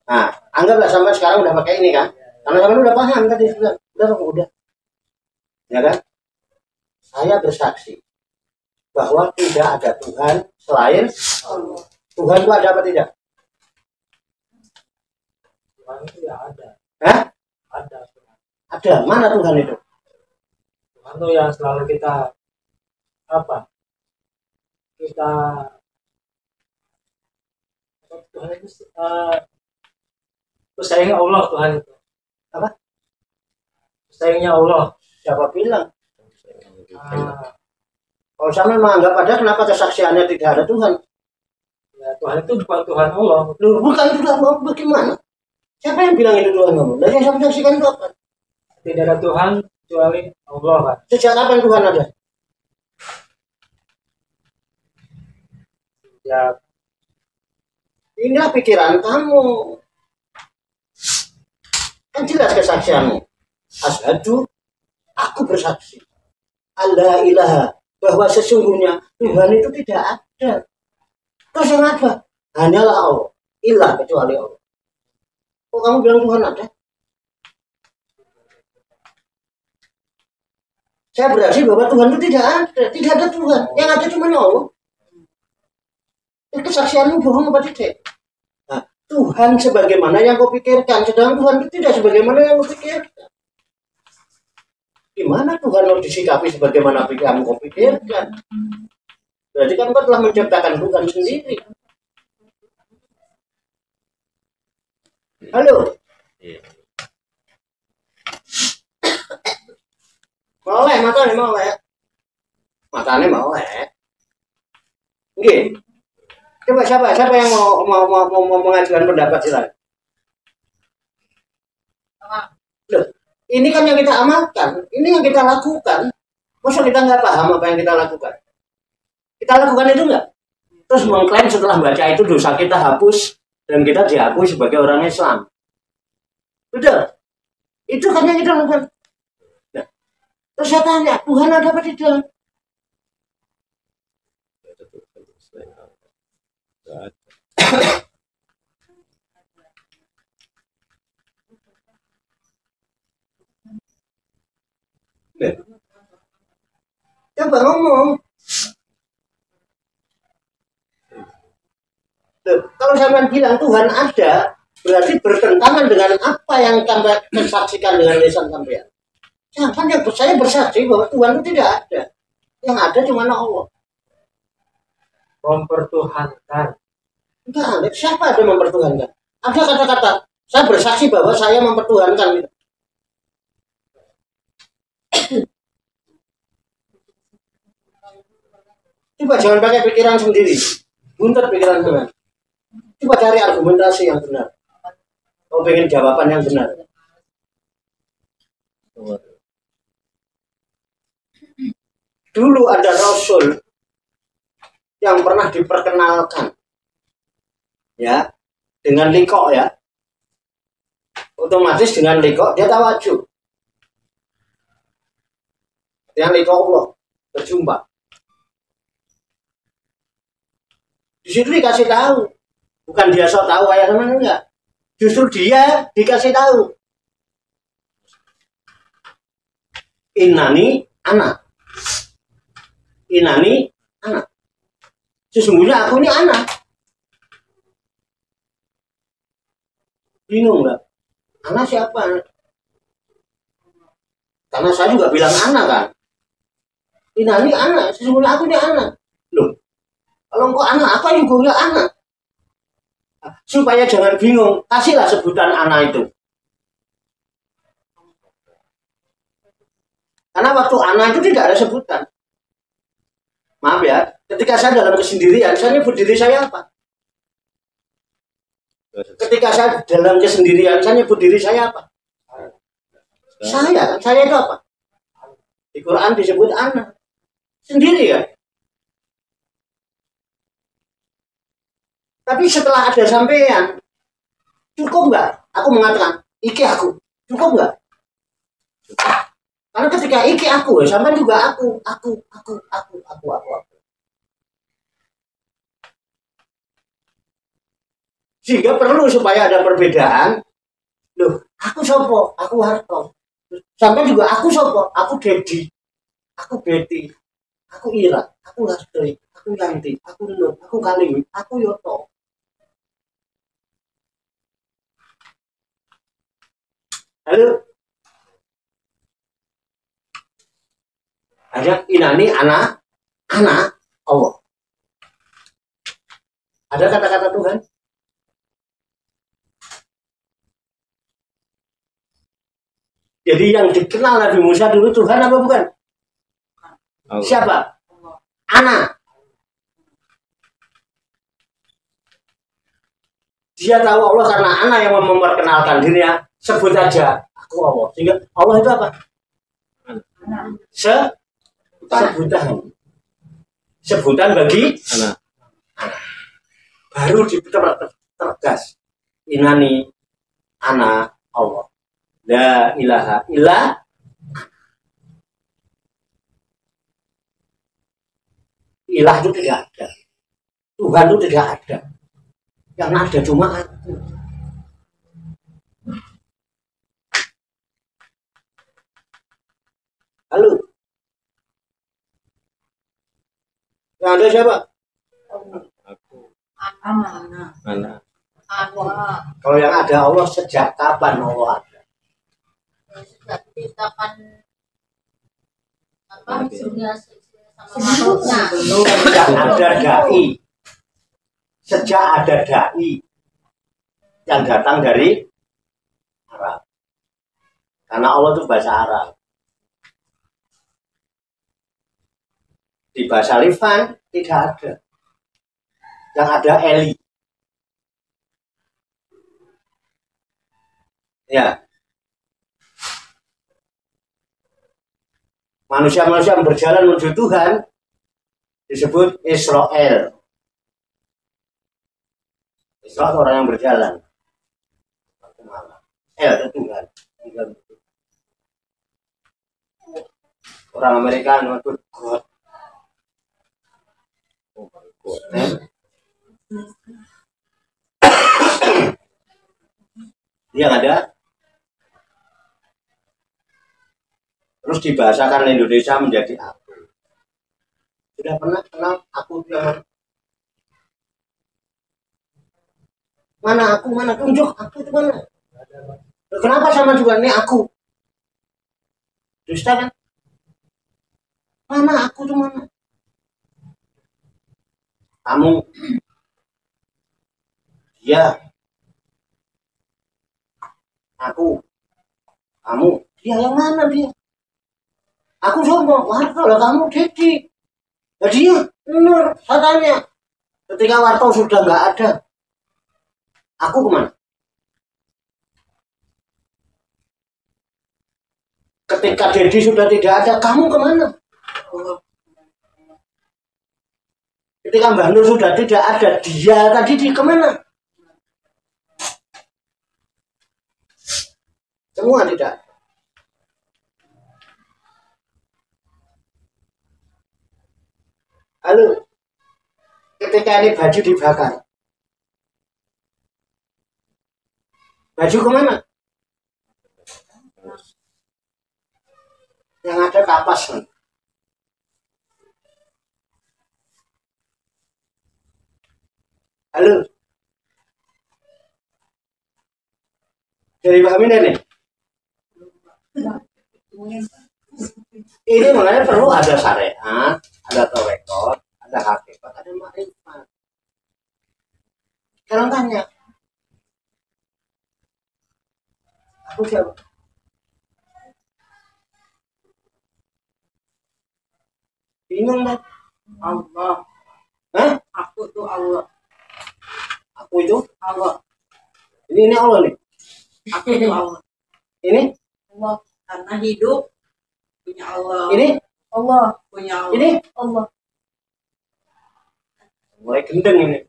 Nah, anggaplah sampai sekarang udah pakai ini kan? Karena sampai udah paham tadi udah. Ya kan? Saya bersaksi bahwa tidak ada Tuhan selain Allah. Tuhan itu ada apa tidak? Tuhan itu ya ada. Hah? Ada. Ada. Mana Tuhan itu? Tuhan itu yang selalu kita apa? Kita Tuhan itu pesaingnya Allah Tuhan itu. Apa? Pesaingnya Allah. Siapa bilang? Kalau sama menganggap ada, kenapa kesaksiannya tidak ada Tuhan? Ya, Tuhan itu bukan Tuhan Allah. Loh, bukan Tuhan Allah, bagaimana? Siapa yang bilang itu Tuhan Allah? Dan yang saya saksikan itu apa? Tidak ada Tuhan kecuali Allah kan. Sejak kapan Tuhan ada? Ya, Inilah pikiran kamu. Kan jelas kesaksianmu. Asyhadu, aku bersaksi. Allah ilaha, bahwa sesungguhnya Tuhan itu tidak ada. Terus yang ada? Hanyalah Allah. Ilah kecuali Allah. Kok kamu bilang Tuhan ada? Saya berarti bahwa Tuhan itu tidak ada. Tidak ada Tuhan. Yang ada cuma Allah. Itu kesaksianmu bohong apa tidak? Nah, Tuhan sebagaimana yang kau pikirkan. Sedangkan Tuhan itu tidak sebagaimana yang kau pikirkan. Gimana Tuhan mau disikapi sebagaimana yang kau pikirkan? Berarti kan kau telah menciptakan Tuhan sendiri. Halo? Molek, matanya molek. Matanya molek. Oke. Coba siapa yang mau mengajukan pendapat silakan. Loh, ini kan yang kita amalkan, ini yang kita lakukan. Masa kita nggak paham apa yang kita lakukan? Kita lakukan itu nggak? Terus mengklaim setelah baca itu dosa kita hapus dan kita diakui sebagai orang Islam. Betul? Itu kan yang kita lakukan. Nah, terus saya tanya, Tuhan ada apa tidak? Coba ngomong. Loh, kalau sampean bilang Tuhan ada, berarti bertentangan dengan apa yang sampean saksikan dengan lisan sampean. Jangan yang saya bersaksi bahwa Tuhan itu tidak ada. Yang ada cuma Allah. Mempertuhankan. Enggak ada. Siapa ada mempertuhankan? Ada kata-kata. Saya bersaksi bahwa saya mempertuhankan. Coba jangan pakai pikiran sendiri. Buntut pikiran Tuhan. Coba cari argumentasi yang benar. Kau pengen jawaban yang benar. Dulu ada Rasul yang pernah diperkenalkan, ya, dengan likok ya. Otomatis dengan likok dia tawajuh. Dengan likok Allah berjumpa. Di situ dikasih tahu, bukan dia sok tahu kayak teman enggak. Justru dia dikasih tahu. Innani anak. Innani anak. Sesungguhnya aku ini anak. Bingung nggak? Anak siapa? Karena saya juga bilang anak kan. Innani anak. Sesungguhnya aku ini anak. Loh, kalau engkau anak, apa yang juga anak? Supaya jangan bingung, kasihlah sebutan anak itu. Karena waktu anak itu tidak ada sebutan. Maaf ya, ketika saya dalam kesendirian, saya nyebut diri saya apa? Ketika saya dalam kesendirian, saya nyebut diri saya apa? Saya itu apa? Di Quran disebut anak. Sendiri ya. Tapi setelah ada sampean, cukup nggak? Aku mengatakan, iki aku, cukup nggak? Karena ketika iki aku, sampean juga aku. Sehingga perlu supaya ada perbedaan. Loh, aku sopo, aku harto. Sampai juga aku sopo, aku Dedi, aku Betty, aku Ira, aku Lastri, aku Yanti, aku Nur, aku Kaliwi, aku Yoto. Halo. Ada inani anak Allah. Ada kata-kata Tuhan. Jadi yang dikenal Nabi Musa dulu Tuhan apa bukan? Allah. Siapa? Anak. Dia tahu Allah karena anak yang memperkenalkan dirinya. Sebut aja aku Allah. Sehingga Allah itu apa? Sebutan bagi anak. Baru tergas. Inani anak Allah. La ilaha illa ilah itu tidak ada. Tuhan itu tidak ada. Yang ada cuma aku. Halo. Yang ada siapa? Aku. Amanah. Mana? Kalau yang ada Allah sejak kapan Allah ada? Sejak diciptakan apa? Nabi. Surga sama makhluknya. Sejak ada dai. Sejak ada dai yang datang dari Arab. Karena Allah itu bahasa Arab. Di bahasa Livan tidak ada. Yang ada Eli. Ya. Manusia-manusia yang berjalan menuju Tuhan disebut Israel. Israel orang yang berjalan. Itu Tuhan. Orang Amerika itu God. Yang ada terus dibahasakan Indonesia menjadi aku. Sudah pernah kenal aku yang mana aku, mana tunjuk aku itu mana? Kenapa sama juga ini aku? Dusta kan? Mana aku itu mana? Kamu, dia, aku, kamu, dia yang mana dia? Aku sombong, kalau kamu Dedi. Ya dia, benar, katanya. Ketika Warto sudah nggak ada, aku kemana? Ketika Dedi sudah tidak ada, kamu kemana? Ketika Mbah Nur sudah tidak ada, dia tadi di kemana? Semua tidak. Halo, ketika ini baju dibakar, baju kemana? Yang ada kapas kan? Halo, dari paham ini? Ini makanya perlu ada syariat, ada tawekot, ada hakikat, ada makrifat. Sekarang tanya, aku siapa? Bingung kan? Allah. Hah? Aku tuh Allah. Aku itu? Allah. Ini Allah nih. Aku tuh Allah. Ini? Allah. Karena hidup punya Allah. Ini? Allah. Punya Allah. Ini? Allah. Mulai gendeng ini.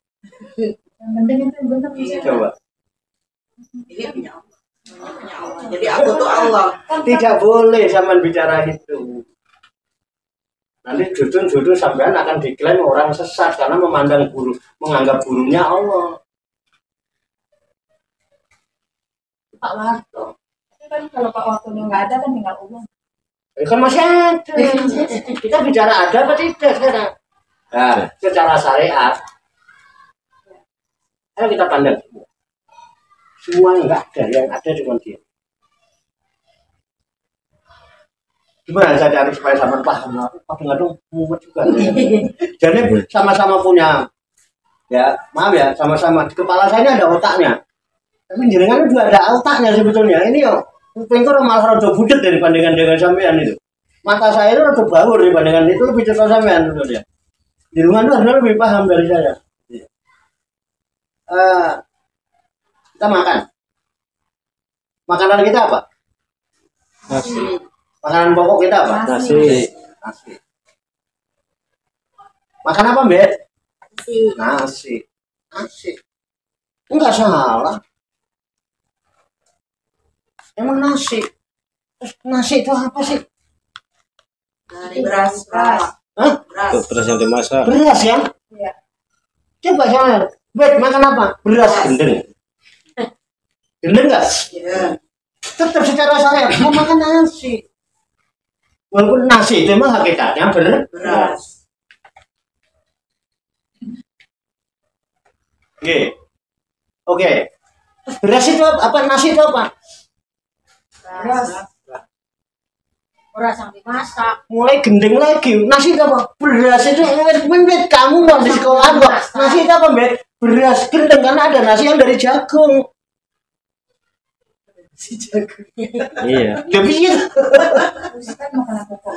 Yang penting itu benar bisa. Coba. Ini punya Allah. Ini punya Allah. Jadi aku tuh Allah. Tidak boleh zaman bicara itu. Nanti judul-judul sampean akan diklaim orang sesat karena memandang guru, menganggap gurunya Allah. Pak Warto. Kan kalau Pak waktunya nggak ada kan tinggal ulang. Kan masih ada. Kita bicara ada apa tidak sekarang? Nah, secara syariat, ayo kita pandang semua enggak ada, yang ada cuma dia. Gimana saya cari supaya sama paham? Kadang-kadang mumet juga. Jadi sama-sama punya, ya maaf ya, sama-sama di kepala saya ini ada otaknya. Tapi jenengan juga ada otaknya sebetulnya. Ini yo, pengkor malah rada budet dibandingkan dengan sampean itu. Mata saya itu rada bawur dibandingkan itu, lebih cetok sampean sebetulnya. Di rumah itu harusnya lebih paham dari saya. Kita makan. Makanan kita apa? Nasi. Makanan pokok kita apa? Nasi. Nasi. Makan apa, Mbak? Nasi. Nasi. Nasi. Enggak salah. Emang nasi. Terus nasi itu apa sih? Dari beras. Hah? Beras. Beras yang dimasak. Beras ya? Iya. Coba jangan. Bet makan apa? Beras gendeng. Gendeng nggak? Iya. Tetap secara syariat mau makan nasi. Walaupun nasi itu emang hakikatnya Beras. Oke. Oke. Beras itu apa? Nasi itu apa? Beras. Beras yang dimasak. Mulai gendeng lagi. Nasi itu apa? Beras itu menit kamu mau di sekolah kok. Nasi itu apa, Mbak? Beras gendeng karena ada nasi yang dari jagung. Iya. Tapi itu Kan makanan pokok.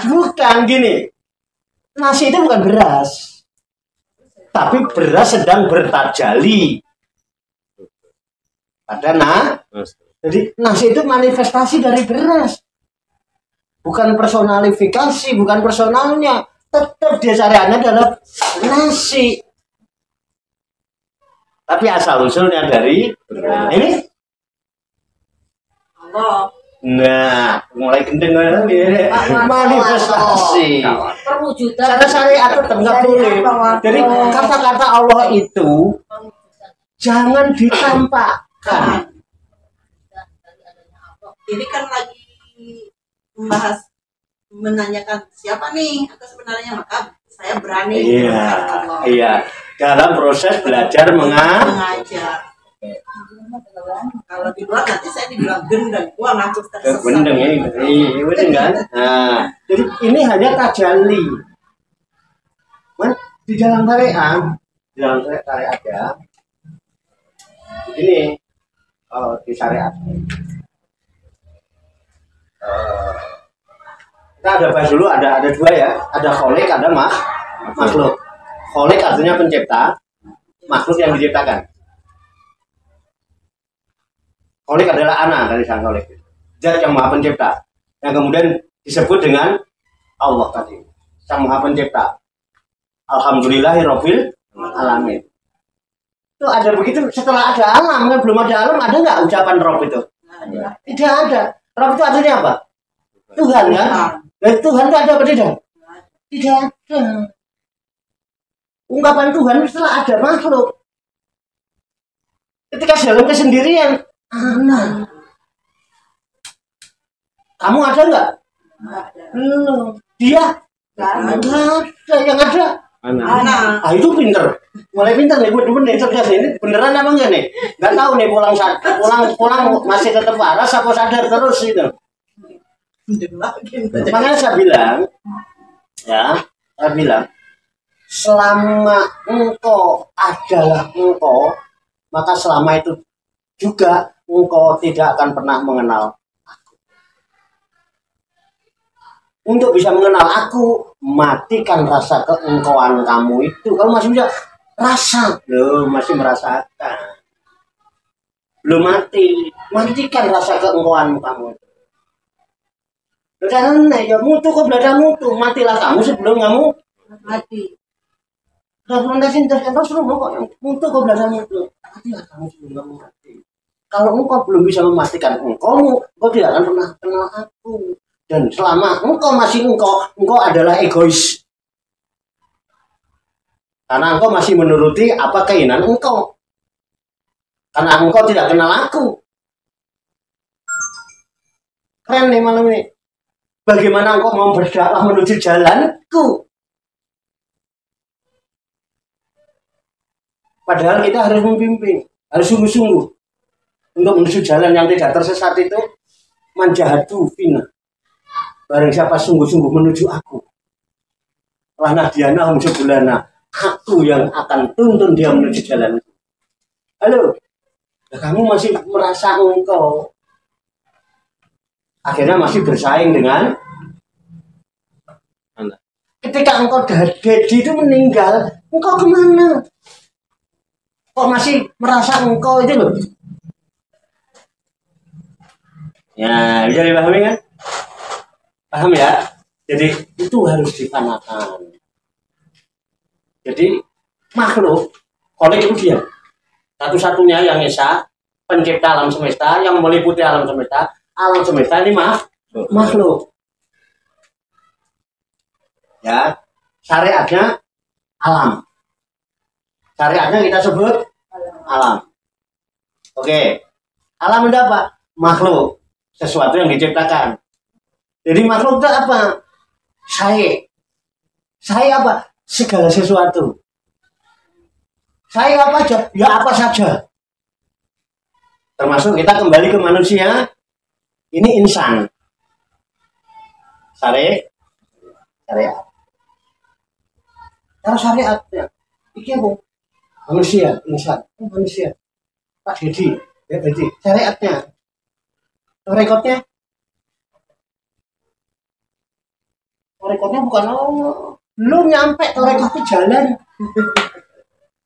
bukan gini. Nasi itu bukan beras. Tapi beras sedang bertajali. Pada jadi nasi itu manifestasi dari beras. Bukan personalifikasi, bukan personalnya. Tetap dia syariatnya adalah nasi. Tapi asal usulnya dari beras. Ini Allah. nah, mulai gendeng lagi. Manifestasi. Perwujudan. Secara syariat tetap nggak boleh. Jadi kata-kata Allah itu jangan ditampakkan. Ini kan lagi membahas menanyakan siapa nih atau sebenarnya, maka saya berani Iya, mengatakan Allah. iya. Dalam proses belajar Mengajar. Kalau di luar nanti saya dibilang gendeng, gua ngaku tersesat. gendeng ya, iya betul kan? Nah, jadi ini hanya tajalli. Di dalam syariat ya. Ini di syariat. Kita ada bahas dulu, ada dua ya, ada kholik, ada makhluk. Kholik artinya pencipta, makhluk yang diciptakan. Kholik adalah anak dari sang kholik, zat yang maha pencipta, yang kemudian disebut dengan Allah tadi, sang maha pencipta. Alhamdulillahirabbil alamin. Itu ada begitu, setelah ada alam kan, belum ada alam, ada nggak ucapan Rob itu? Tidak ada. Rob itu artinya apa? Tuhan kan? Dan Tuhan itu ada apa tidak? Tidak ada. Ungkapan Tuhan setelah ada makhluk. Ketika dalam kesendirian, anak. Kamu ada nggak? Belum. Dia? Nggak ada. Yang ada? Anak. Ah itu pinter. Mulai pinter nih, gue nih cerdas ini. Beneran apa enggak nih? Nggak tahu nih pulang masih tetap waras apa sadar terus itu. Makanya saya bilang, ya, saya bilang, selama engkau adalah engkau, maka selama itu juga engkau tidak akan pernah mengenal aku. Untuk bisa mengenal aku, matikan rasa keengkauan kamu itu. Kalau masih bisa rasa, lo masih merasakan, belum mati, matikan rasa keengkauan kamu itu. Karena ya mutu kok belada mutu, matilah kamu sebelum kamu mati. Rasulullah cintakan Rasulullah kok mutu kok belada mutu, matilah kamu sebelum kamu mati. Kalau engkau belum bisa memastikan engkau tidak akan pernah kenal aku. Dan selama engkau masih engkau adalah egois. Karena engkau masih menuruti apa keinginan engkau. Karena engkau tidak kenal aku. Keren nih malam ini. Bagaimana engkau mau berdakwah menuju jalanku? Padahal kita harus membimbing, harus sungguh-sungguh untuk menuju jalan yang tidak tersesat itu. Manjahatu fina. Barang siapa sungguh-sungguh menuju aku, lana diana hum sebulana, aku yang akan tuntun dia menuju jalan. Halo, nah, kamu masih merasa engkau akhirnya masih bersaing dengan Anda. ketika engkau Dedi itu meninggal, engkau kemana? Kok masih merasa engkau itu loh? Ya, bisa dipahami kan? Paham ya? Jadi itu harus dipanakan. Jadi makhluk, kholik itu dia. Satu-satunya yang esa, pencipta alam semesta, yang meliputi alam semesta. Alam semesta ini makhluk. Ya, syariatnya alam. Syariatnya kita sebut alam. Oke. Alam itu apa? Makhluk. Sesuatu yang diciptakan. Jadi makhluk itu apa? Saya apa? Segala sesuatu. Saya apa aja? Ya apa saja. Termasuk kita kembali ke manusia. Ini insan. Syariat. Kalau syariatnya, ini apa? Manusia, insan, manusia. Pak Dedi, ya Dedi. Syariatnya, rekodnya bukan lu nyampe rekod itu jalan,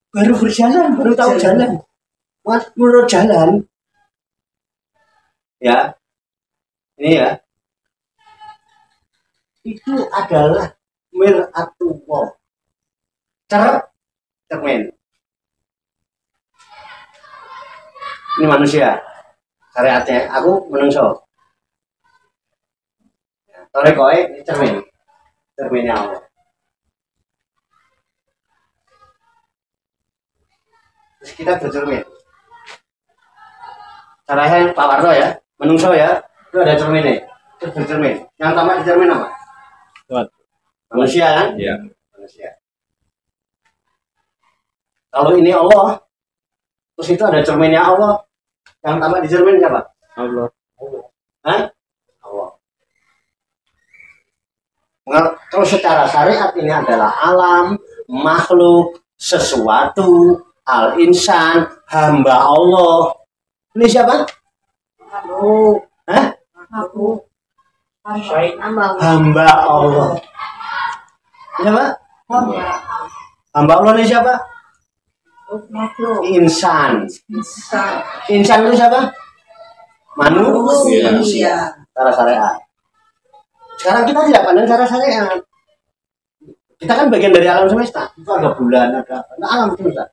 baru berjalan, baru tahu jalan. Menurut jalan, ya, ini ya, itu adalah miratullah, cermin. Ini manusia, syariatnya. Aku menungso. Torekoe ini cerminnya Allah. Terus kita bercermin. Caranya Pak Warno ya, menungso ya, itu ada cerminnya. Terus bercermin. Yang tamat di cermin apa? Manusia kan? Iya. Manusia. Kalau ini Allah, terus itu ada cerminnya Allah. Yang tamat di cermin siapa? Allah. Hah? Allah. Terus secara syariat ini adalah alam, makhluk, sesuatu, al-insan, hamba Allah. Ini siapa? Aku. Hah? Aku. Hamba Allah. Siapa? Hamba Allah ini siapa? Makhluk. Insan. Insan. Insan itu siapa? Manusia. Manusia. Cara syariat. Sekarang kita tidak pandang cara syariat. Kita kan bagian dari alam semesta. Itu ada bulan, ada apa. Nah, alam semesta.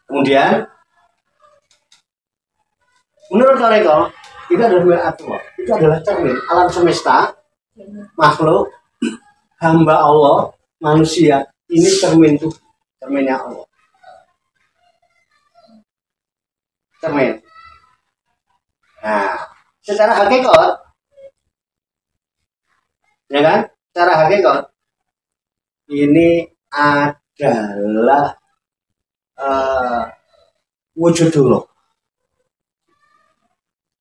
Kemudian, menurut Toreko, itu adalah miratullah. Itu adalah cermin alam semesta, makhluk, hamba Allah, manusia. Ini cermin tuh, cerminnya Allah. Cermin. Nah, secara hakikat, ya kan? Secara hakikat, ini adalah wujudullah.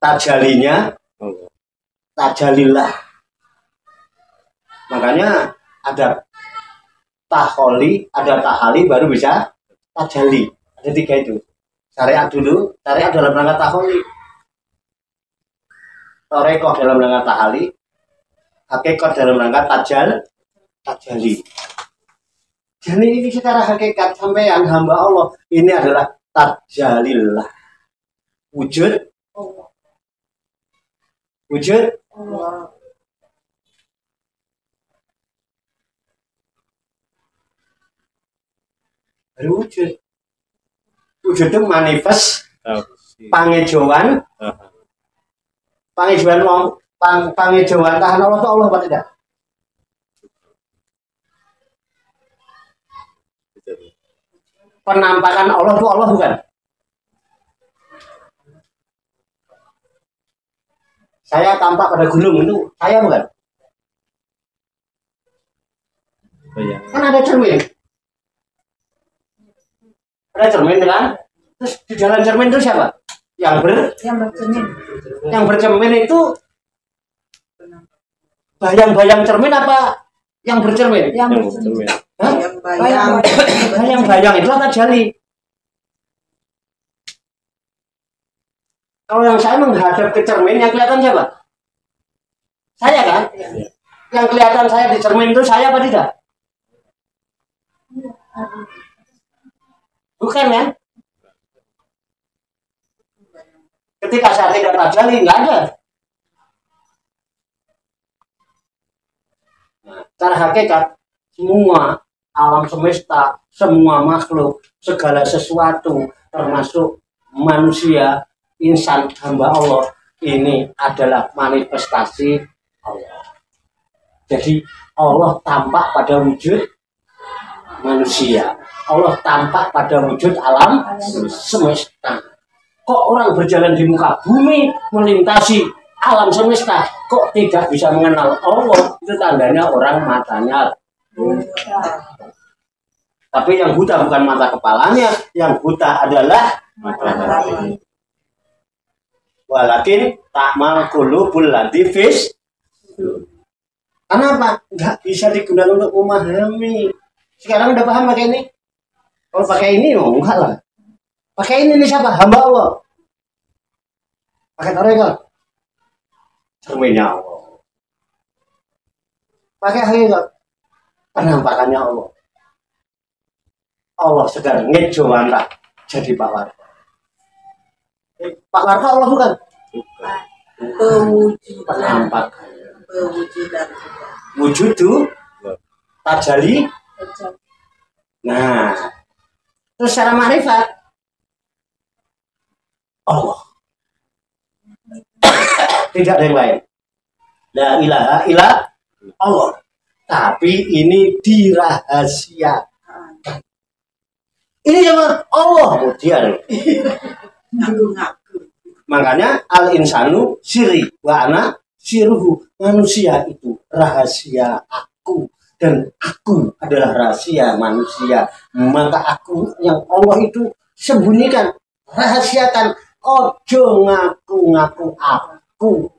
Tajalinya, tajalillah. Makanya ada taholi, ada tahali, baru bisa tajali. Ada 3 itu. Syariat dulu, syariat dalam rangka taholi. Torekoh dalam rangka tahali, hakikat dalam rangka tajali. Jadi ini secara hakikat sampean hamba Allah ini adalah tajalillah. Wujud Allah. Wujud Allah. Wujud. Wujud itu manifest pangejoan. Pangejoan wong pangejoan tahan Allah itu Allah apa tidak? Penampakan Allah itu Allah bukan? Saya tampak pada gunung itu saya bukan? Bayangan. Kan ada cermin. Ada cermin kan? Terus di dalam cermin itu siapa? Yang bercermin. Yang bercermin itu bayang-bayang cermin apa yang bercermin? Yang Yang bercermin. bercermin. Hah? Bayang-bayang. Bayang-bayang itu apa jali? Kalau yang saya menghadap ke cermin, yang kelihatan siapa? Saya kan? Yang kelihatan saya di cermin itu saya apa tidak? Bukan kan? Ketika saya tidak tajali, nggak ada. Nah, secara hakikat, semua alam semesta, semua makhluk, segala sesuatu, termasuk manusia, insan, hamba Allah, ini adalah manifestasi Allah. Jadi Allah tampak pada wujud manusia. Allah tampak pada wujud alam semesta. Kok orang berjalan di muka bumi melintasi alam semesta kok tidak bisa mengenal Allah? Itu tandanya orang matanya buta. Tapi yang buta bukan mata kepalanya, yang buta adalah mata hati. Walakin ta'mal qulubul latifis. Kenapa? Nggak bisa digunakan untuk memahami. Sekarang udah paham pakai ini? Kalau pakai ini, oh enggak lah. Pakai ini siapa? Hamba Allah. Pakai tarekat. Cerminnya Allah. Pakai hakikat. Penampakannya Allah. Allah sedang ngejoan lah jadi Pak Warta. Pak Warta Allah bukan? Pewujudan. Penampakan. Pewujudan. Wujudu tajali. Nah, terus secara makrifat Allah. Tidak ada yang lain. La ilaha illa Allah. Tapi ini dirahasiakan. Ini yang Allah kemudian. Ngaku-ngaku. Makanya al insanu siri wa ana siruhu. Manusia itu rahasia aku dan aku adalah rahasia manusia. Maka aku yang Allah itu sembunyikan, rahasiakan. Ojo ngaku-ngaku aku.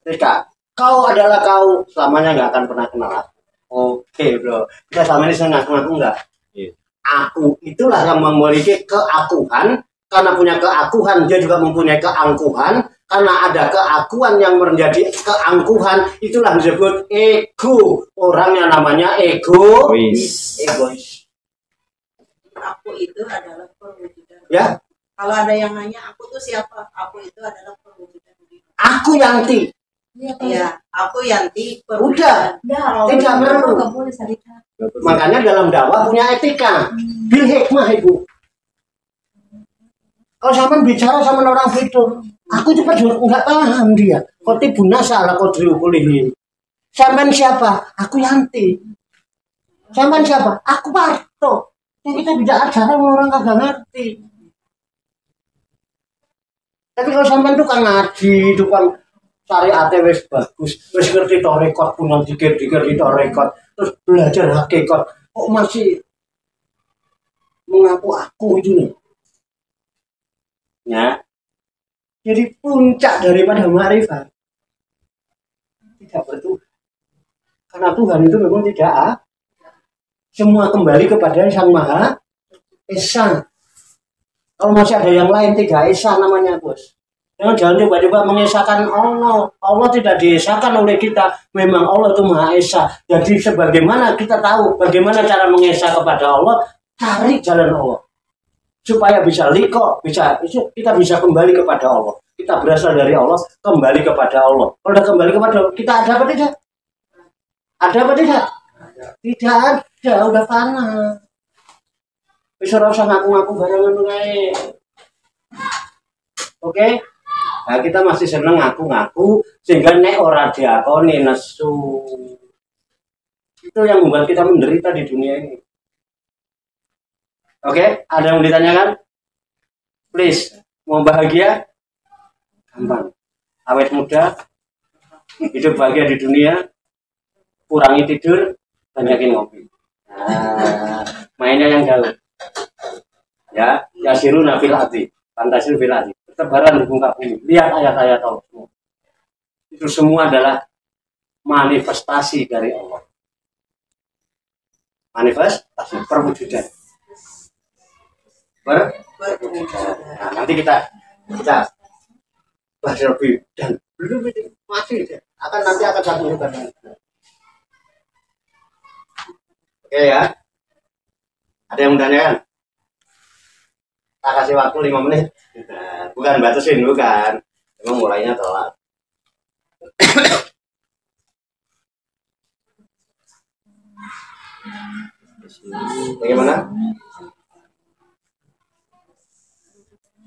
Ketika kau adalah kau, selamanya nggak akan pernah kenal aku. Oke bro, kita selama ini saya ngaku-ngaku nggak? Iya. Aku itulah yang memiliki keakuhan. Karena punya keakuhan, dia juga mempunyai keangkuhan. Karena ada keakuan yang menjadi keangkuhan, itulah disebut ego. Orang yang namanya egois. Aku itu adalah perwujudan. Ya, Kalau ada yang nanya aku tuh siapa? Aku itu adalah perwujudan diri. aku Yanti. Iya, aku Yanti Udah, perwujudan. tidak perlu. Nggak boleh syarikat. Makanya dalam dakwah punya etika. Bil hikmah ibu. Kalau sama bicara sama orang itu, aku cepat nggak paham dia. Kotibuna salah kodriu kulihi. Sampai siapa? Aku Yanti. Sampai siapa? Aku Parto. Yang kita tidak ajaran orang kagak ngerti. Tapi kalau sampai tukang ngaji, tukang syariat wis bagus, wis ngerti tarekat punya dikir-dikir di tarekat, terus belajar hakikat, kok masih mengaku aku itu nih. Ya. Jadi puncak daripada makrifat tidak bertuhan. Karena Tuhan itu memang tidak semua kembali kepada Sang Maha Esa. Kalau masih ada yang lain tidak Esa namanya bos. Jangan coba-coba mengesahkan Allah. Allah tidak diesakan oleh kita. Memang Allah itu Maha Esa. Jadi sebagaimana kita tahu bagaimana cara mengesah kepada Allah, cari jalan Allah. Supaya bisa liko, kita bisa kembali kepada Allah. Kita berasal dari Allah, kembali kepada Allah. Kalau udah kembali kepada Allah, kita ada apa tidak? Ada apa tidak? Tidak ada, udah fana. Bisa rasa ngaku-ngaku barengan kayak. Oke? Nah, kita masih seneng ngaku-ngaku sehingga nek ora diakoni nesu. Itu yang membuat kita menderita di dunia ini. Oke, ada yang ditanyakan? Please, mau bahagia? gampang. Awet muda, hidup bahagia di dunia, kurangi tidur, banyakin ngopi. Nah, mainnya yang jauh. Ya, yasiruna fil ardi, fantasir fil ardi. Bertebaran di muka bumi. Lihat ayat-ayat Allah semua. Itu semua adalah manifestasi dari Allah. Manifestasi perwujudan. Perwujudan. Nah, nanti kita bahas lebih dan belum itu masih nanti akan satu juga. Oke ya. Ada yang menanyakan? Tak kasih waktu 5 menit. Nah, bukan batasin, bukan. Memang mulainya telat. Bagaimana?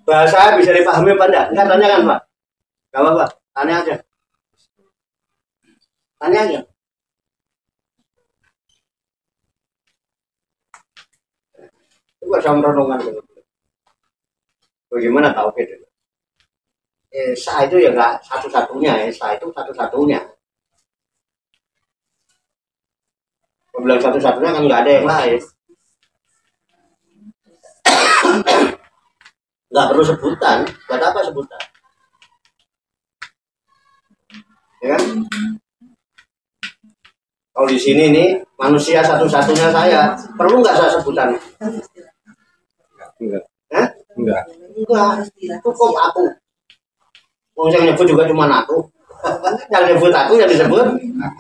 Bahasa bisa dipahami apa enggak? Enggak, tanyakan Pak. Enggak apa-apa, tanya aja. Tanya aja. Itu ada merenungan. Bagaimana tauhid itu? Esa itu ya enggak satu-satunya, Esa itu satu-satunya. Bilang satu-satunya kan enggak ada yang lain. Nggak perlu sebutan, buat apa sebutan? Ya kan? Kalau di sini nih manusia satu-satunya saya, perlu nggak saya sebutan? Enggak. Hah? Enggak. Enggak, cukup aku. Yang nyebut juga cuma aku. Yang nyebut aku yang disebut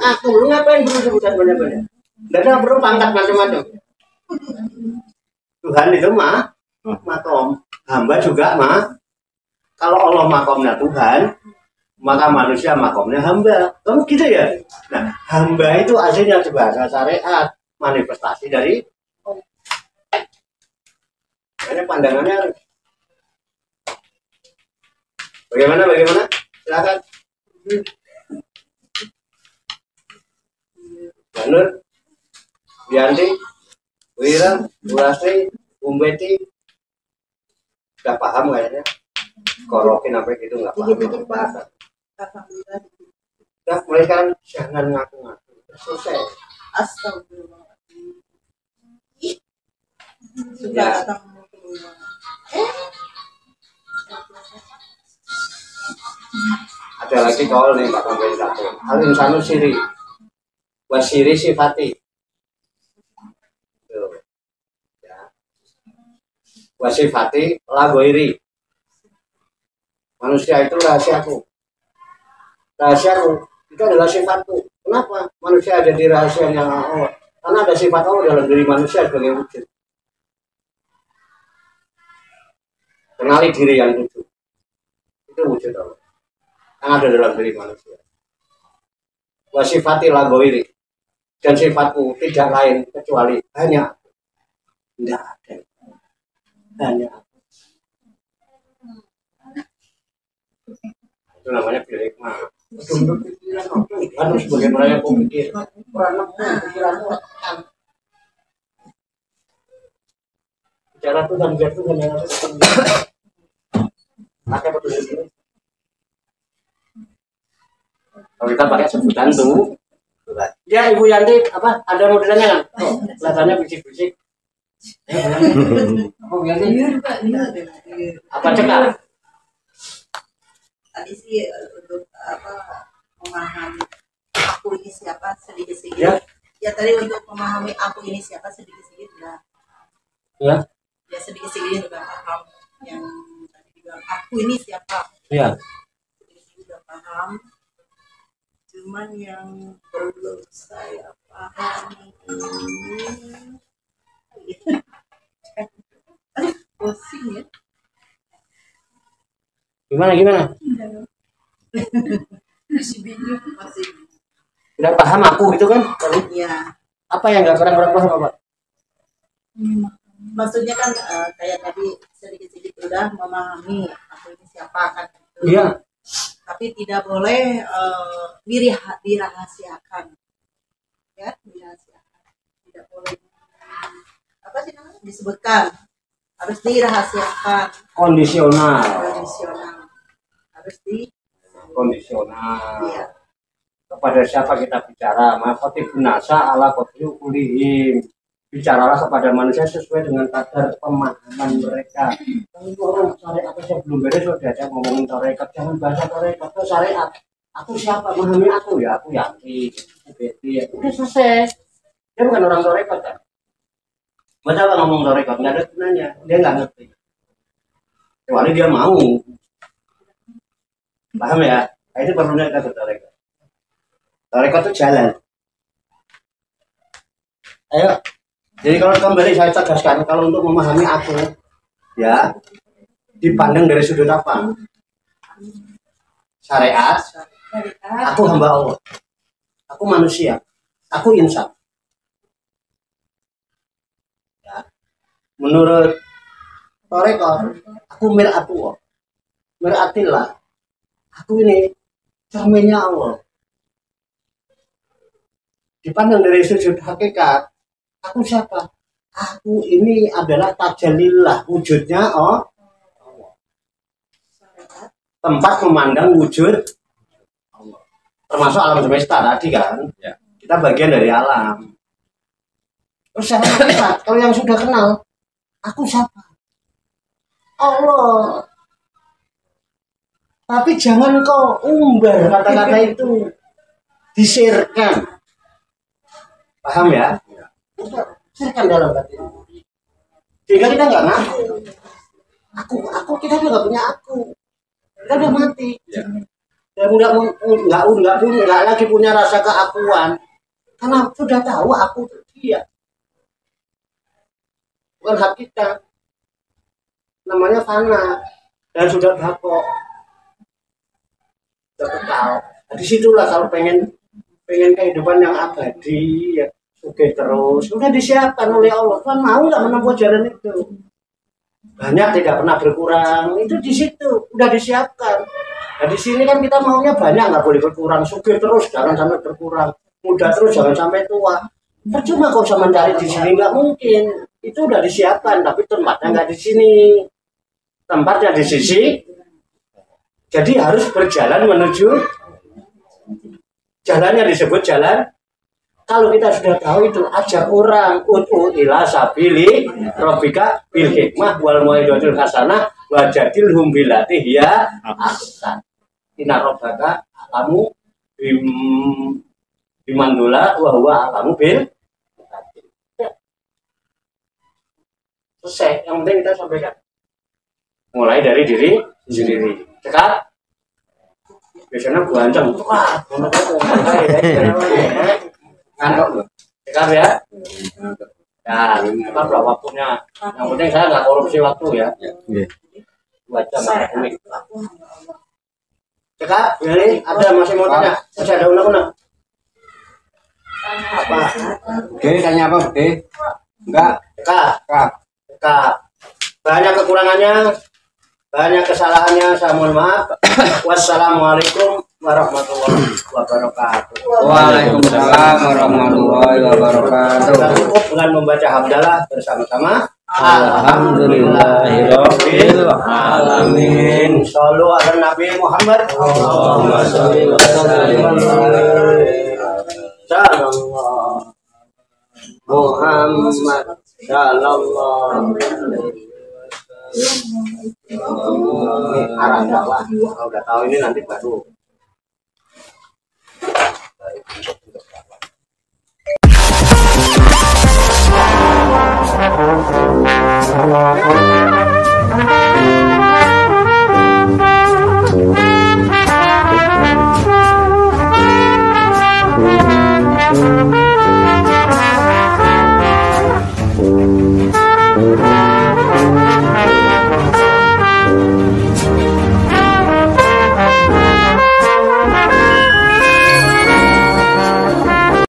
aku. Lu ngapain perlu sebutan banyak-banyak? Nggak perlu pangkat macam-macam. Tuhan itu makom. Hamba juga kalau Allah makomnya Tuhan, maka manusia makomnya hamba. Kamu gitu ya? Nah, hamba itu aslinya bahasa syariat, manifestasi dari ini pandangannya. Bagaimana? Silakan. Janur, Bianti, Wira, Bulastri, Umbeti, udah paham kayaknya. Korokin apa gitu nggak paham. Dikit-dikit Pak. Udah mulai sekarang jangan ngaku-ngaku. Selesai. Astagfirullahaladzim. Sudah Ya. astagfirullah. Ada lagi kaul nih Pak Kampen satu. Al-insanu siri. Wasiri sifati. Tuh. Ya. Wasifati lagoiri. Manusia itu rahasiaku. Rahasiaku itu adalah sifatku. Kenapa manusia ada di rahasianya Allah? Karena ada sifat Allah dalam diri manusia sebagai wujud. Kenali diri yang tujuh. Itu wujud Allah. Yang ada dalam diri manusia. Wasifati lagoiri. Dan sifatku tidak lain kecuali hanya aku. Tidak ada. Hanya aku. Itu namanya hikmah. Harus bagaimana yang kau pikir. Bicara Tuhan yang ada di sini. Pakai petunjuk ini. Kalau kita pakai sebutan tuh. Ya Ibu Yanti, apa? Ada mau ditanya nggak? Oh, kelihatannya bisik-bisik. Oh, Yanti. Apa cekal? Tadi sih untuk memahami aku ini siapa sedikit-sedikit. Ya tadi untuk memahami aku ini siapa sedikit-sedikit udah. Ya. Ya sedikit-sedikit udah paham yang tadi bilang aku ini siapa. Ya. Sedikit-sedikit udah paham. Cuman yang belum saya pahami ini pusing ya. Gimana? Masih bingung masih. Udah paham aku gitu kan? Ya. Apa yang nggak kurang paham apa? Maksudnya kan kayak tadi sedikit-sedikit udah memahami aku ini siapa kan gitu. Iya. Tapi tidak boleh dirahasiakan. Ya, dirahasiakan. Tidak boleh apa sih namanya? Disebutkan. Harus dirahasiakan. Kondisional. Kondisional. harus di kondisional. iya. Kepada siapa kita bicara? Mafatibun nasa ala qadri kulihim. Bicaralah kepada manusia sesuai dengan kadar pemahaman mereka. Kalau orang syariat aja belum beres sudah diajak ngomongin syariat, jangan bahasa syariat atau syariat. Aku siapa? Memahami aku ya, aku yakin. Ya. Udah selesai. Dia bukan orang syariat kan? Masa apa ngomong syariat? Nggak ada gunanya. Dia nggak ngerti. Kecuali dia mau. Paham ya? Nah, itu perlunya kita syariat. Syariat itu jalan. Ayo. Jadi kalau kembali saya tegaskan, kalau untuk memahami aku, ya dipandang dari sudut apa? Syariat, aku hamba Allah, aku manusia, aku insan. Ya. Menurut Toreko, aku mir'atullah, mir'atillah, aku ini cerminnya Allah. Dipandang dari sudut hakikat. Aku siapa? Aku ini adalah tajalillah, wujudnya tempat memandang wujud Allah. Termasuk alam semesta tadi kan? Ya. Kita bagian dari alam. Terus siapa? Kalau yang sudah kenal, aku siapa? Allah. Tapi jangan kau umbar kata-kata itu, disirkan. Paham ya? Sirkan dalam batin. Sehingga kita nggak ngaku. Kita udah nggak punya aku. Kita udah mati. Ya. Dan nggak lagi punya rasa keakuan. Karena sudah tahu aku itu dia. Bukan hak kita. Namanya fana. Dan sudah bakok. Sudah kekal. Nah, disitulah kalau pengen kehidupan yang abadi ya. Oke terus, sudah disiapkan oleh Allah. Tuhan mau nggak menempuh jalan itu? Banyak tidak pernah berkurang. Itu di situ, udah disiapkan. Nah di sini kan kita maunya banyak, nggak boleh berkurang. Sugih terus, jangan sampai berkurang. Muda terus, jangan sampai tua. Percuma kau bisa mencari di sini, nggak mungkin. Itu udah disiapkan, tapi tempatnya nggak di sini. Tempatnya di sisi. Jadi harus berjalan menuju. Jalannya disebut jalan. Kalau kita sudah tahu itu, ajak orang ud'u ila sabili rabbika bil hikmah wal mau'izatil hasanah wajadilhum billati hiya ahsan. Inna rabbaka alamu bimandula wa huwa alamu bil. Selesai, yang penting kita sampaikan. Mulai dari diri sendiri. Dekat. Biasanya buanceng. Wah, ngantuk loh, dekat ya. Ya, kita berapa waktunya. Yang penting saya nggak korupsi waktu ya. 2 jam unik. Dekat, ini ada masih mau tanya? Masih ada undang-undang? Apa? Oke, tanya apa? Oke, enggak. Dekat. Banyak kekurangannya, banyak kesalahannya. Saya mohon maaf. Wassalamualaikum warahmatullahi wabarakatuh. Waalaikumsalam warahmatullahi wabarakatuh. Kita cukup dengan membaca hamdalah bersama-sama. Alhamdulillahirabbil alamin. Shallu ala Nabi Muhammad. Allahumma shalli wa sallim Sallallahu Muhammad sallallahu arah dakwah. Kalau udah tahu ini nanti baru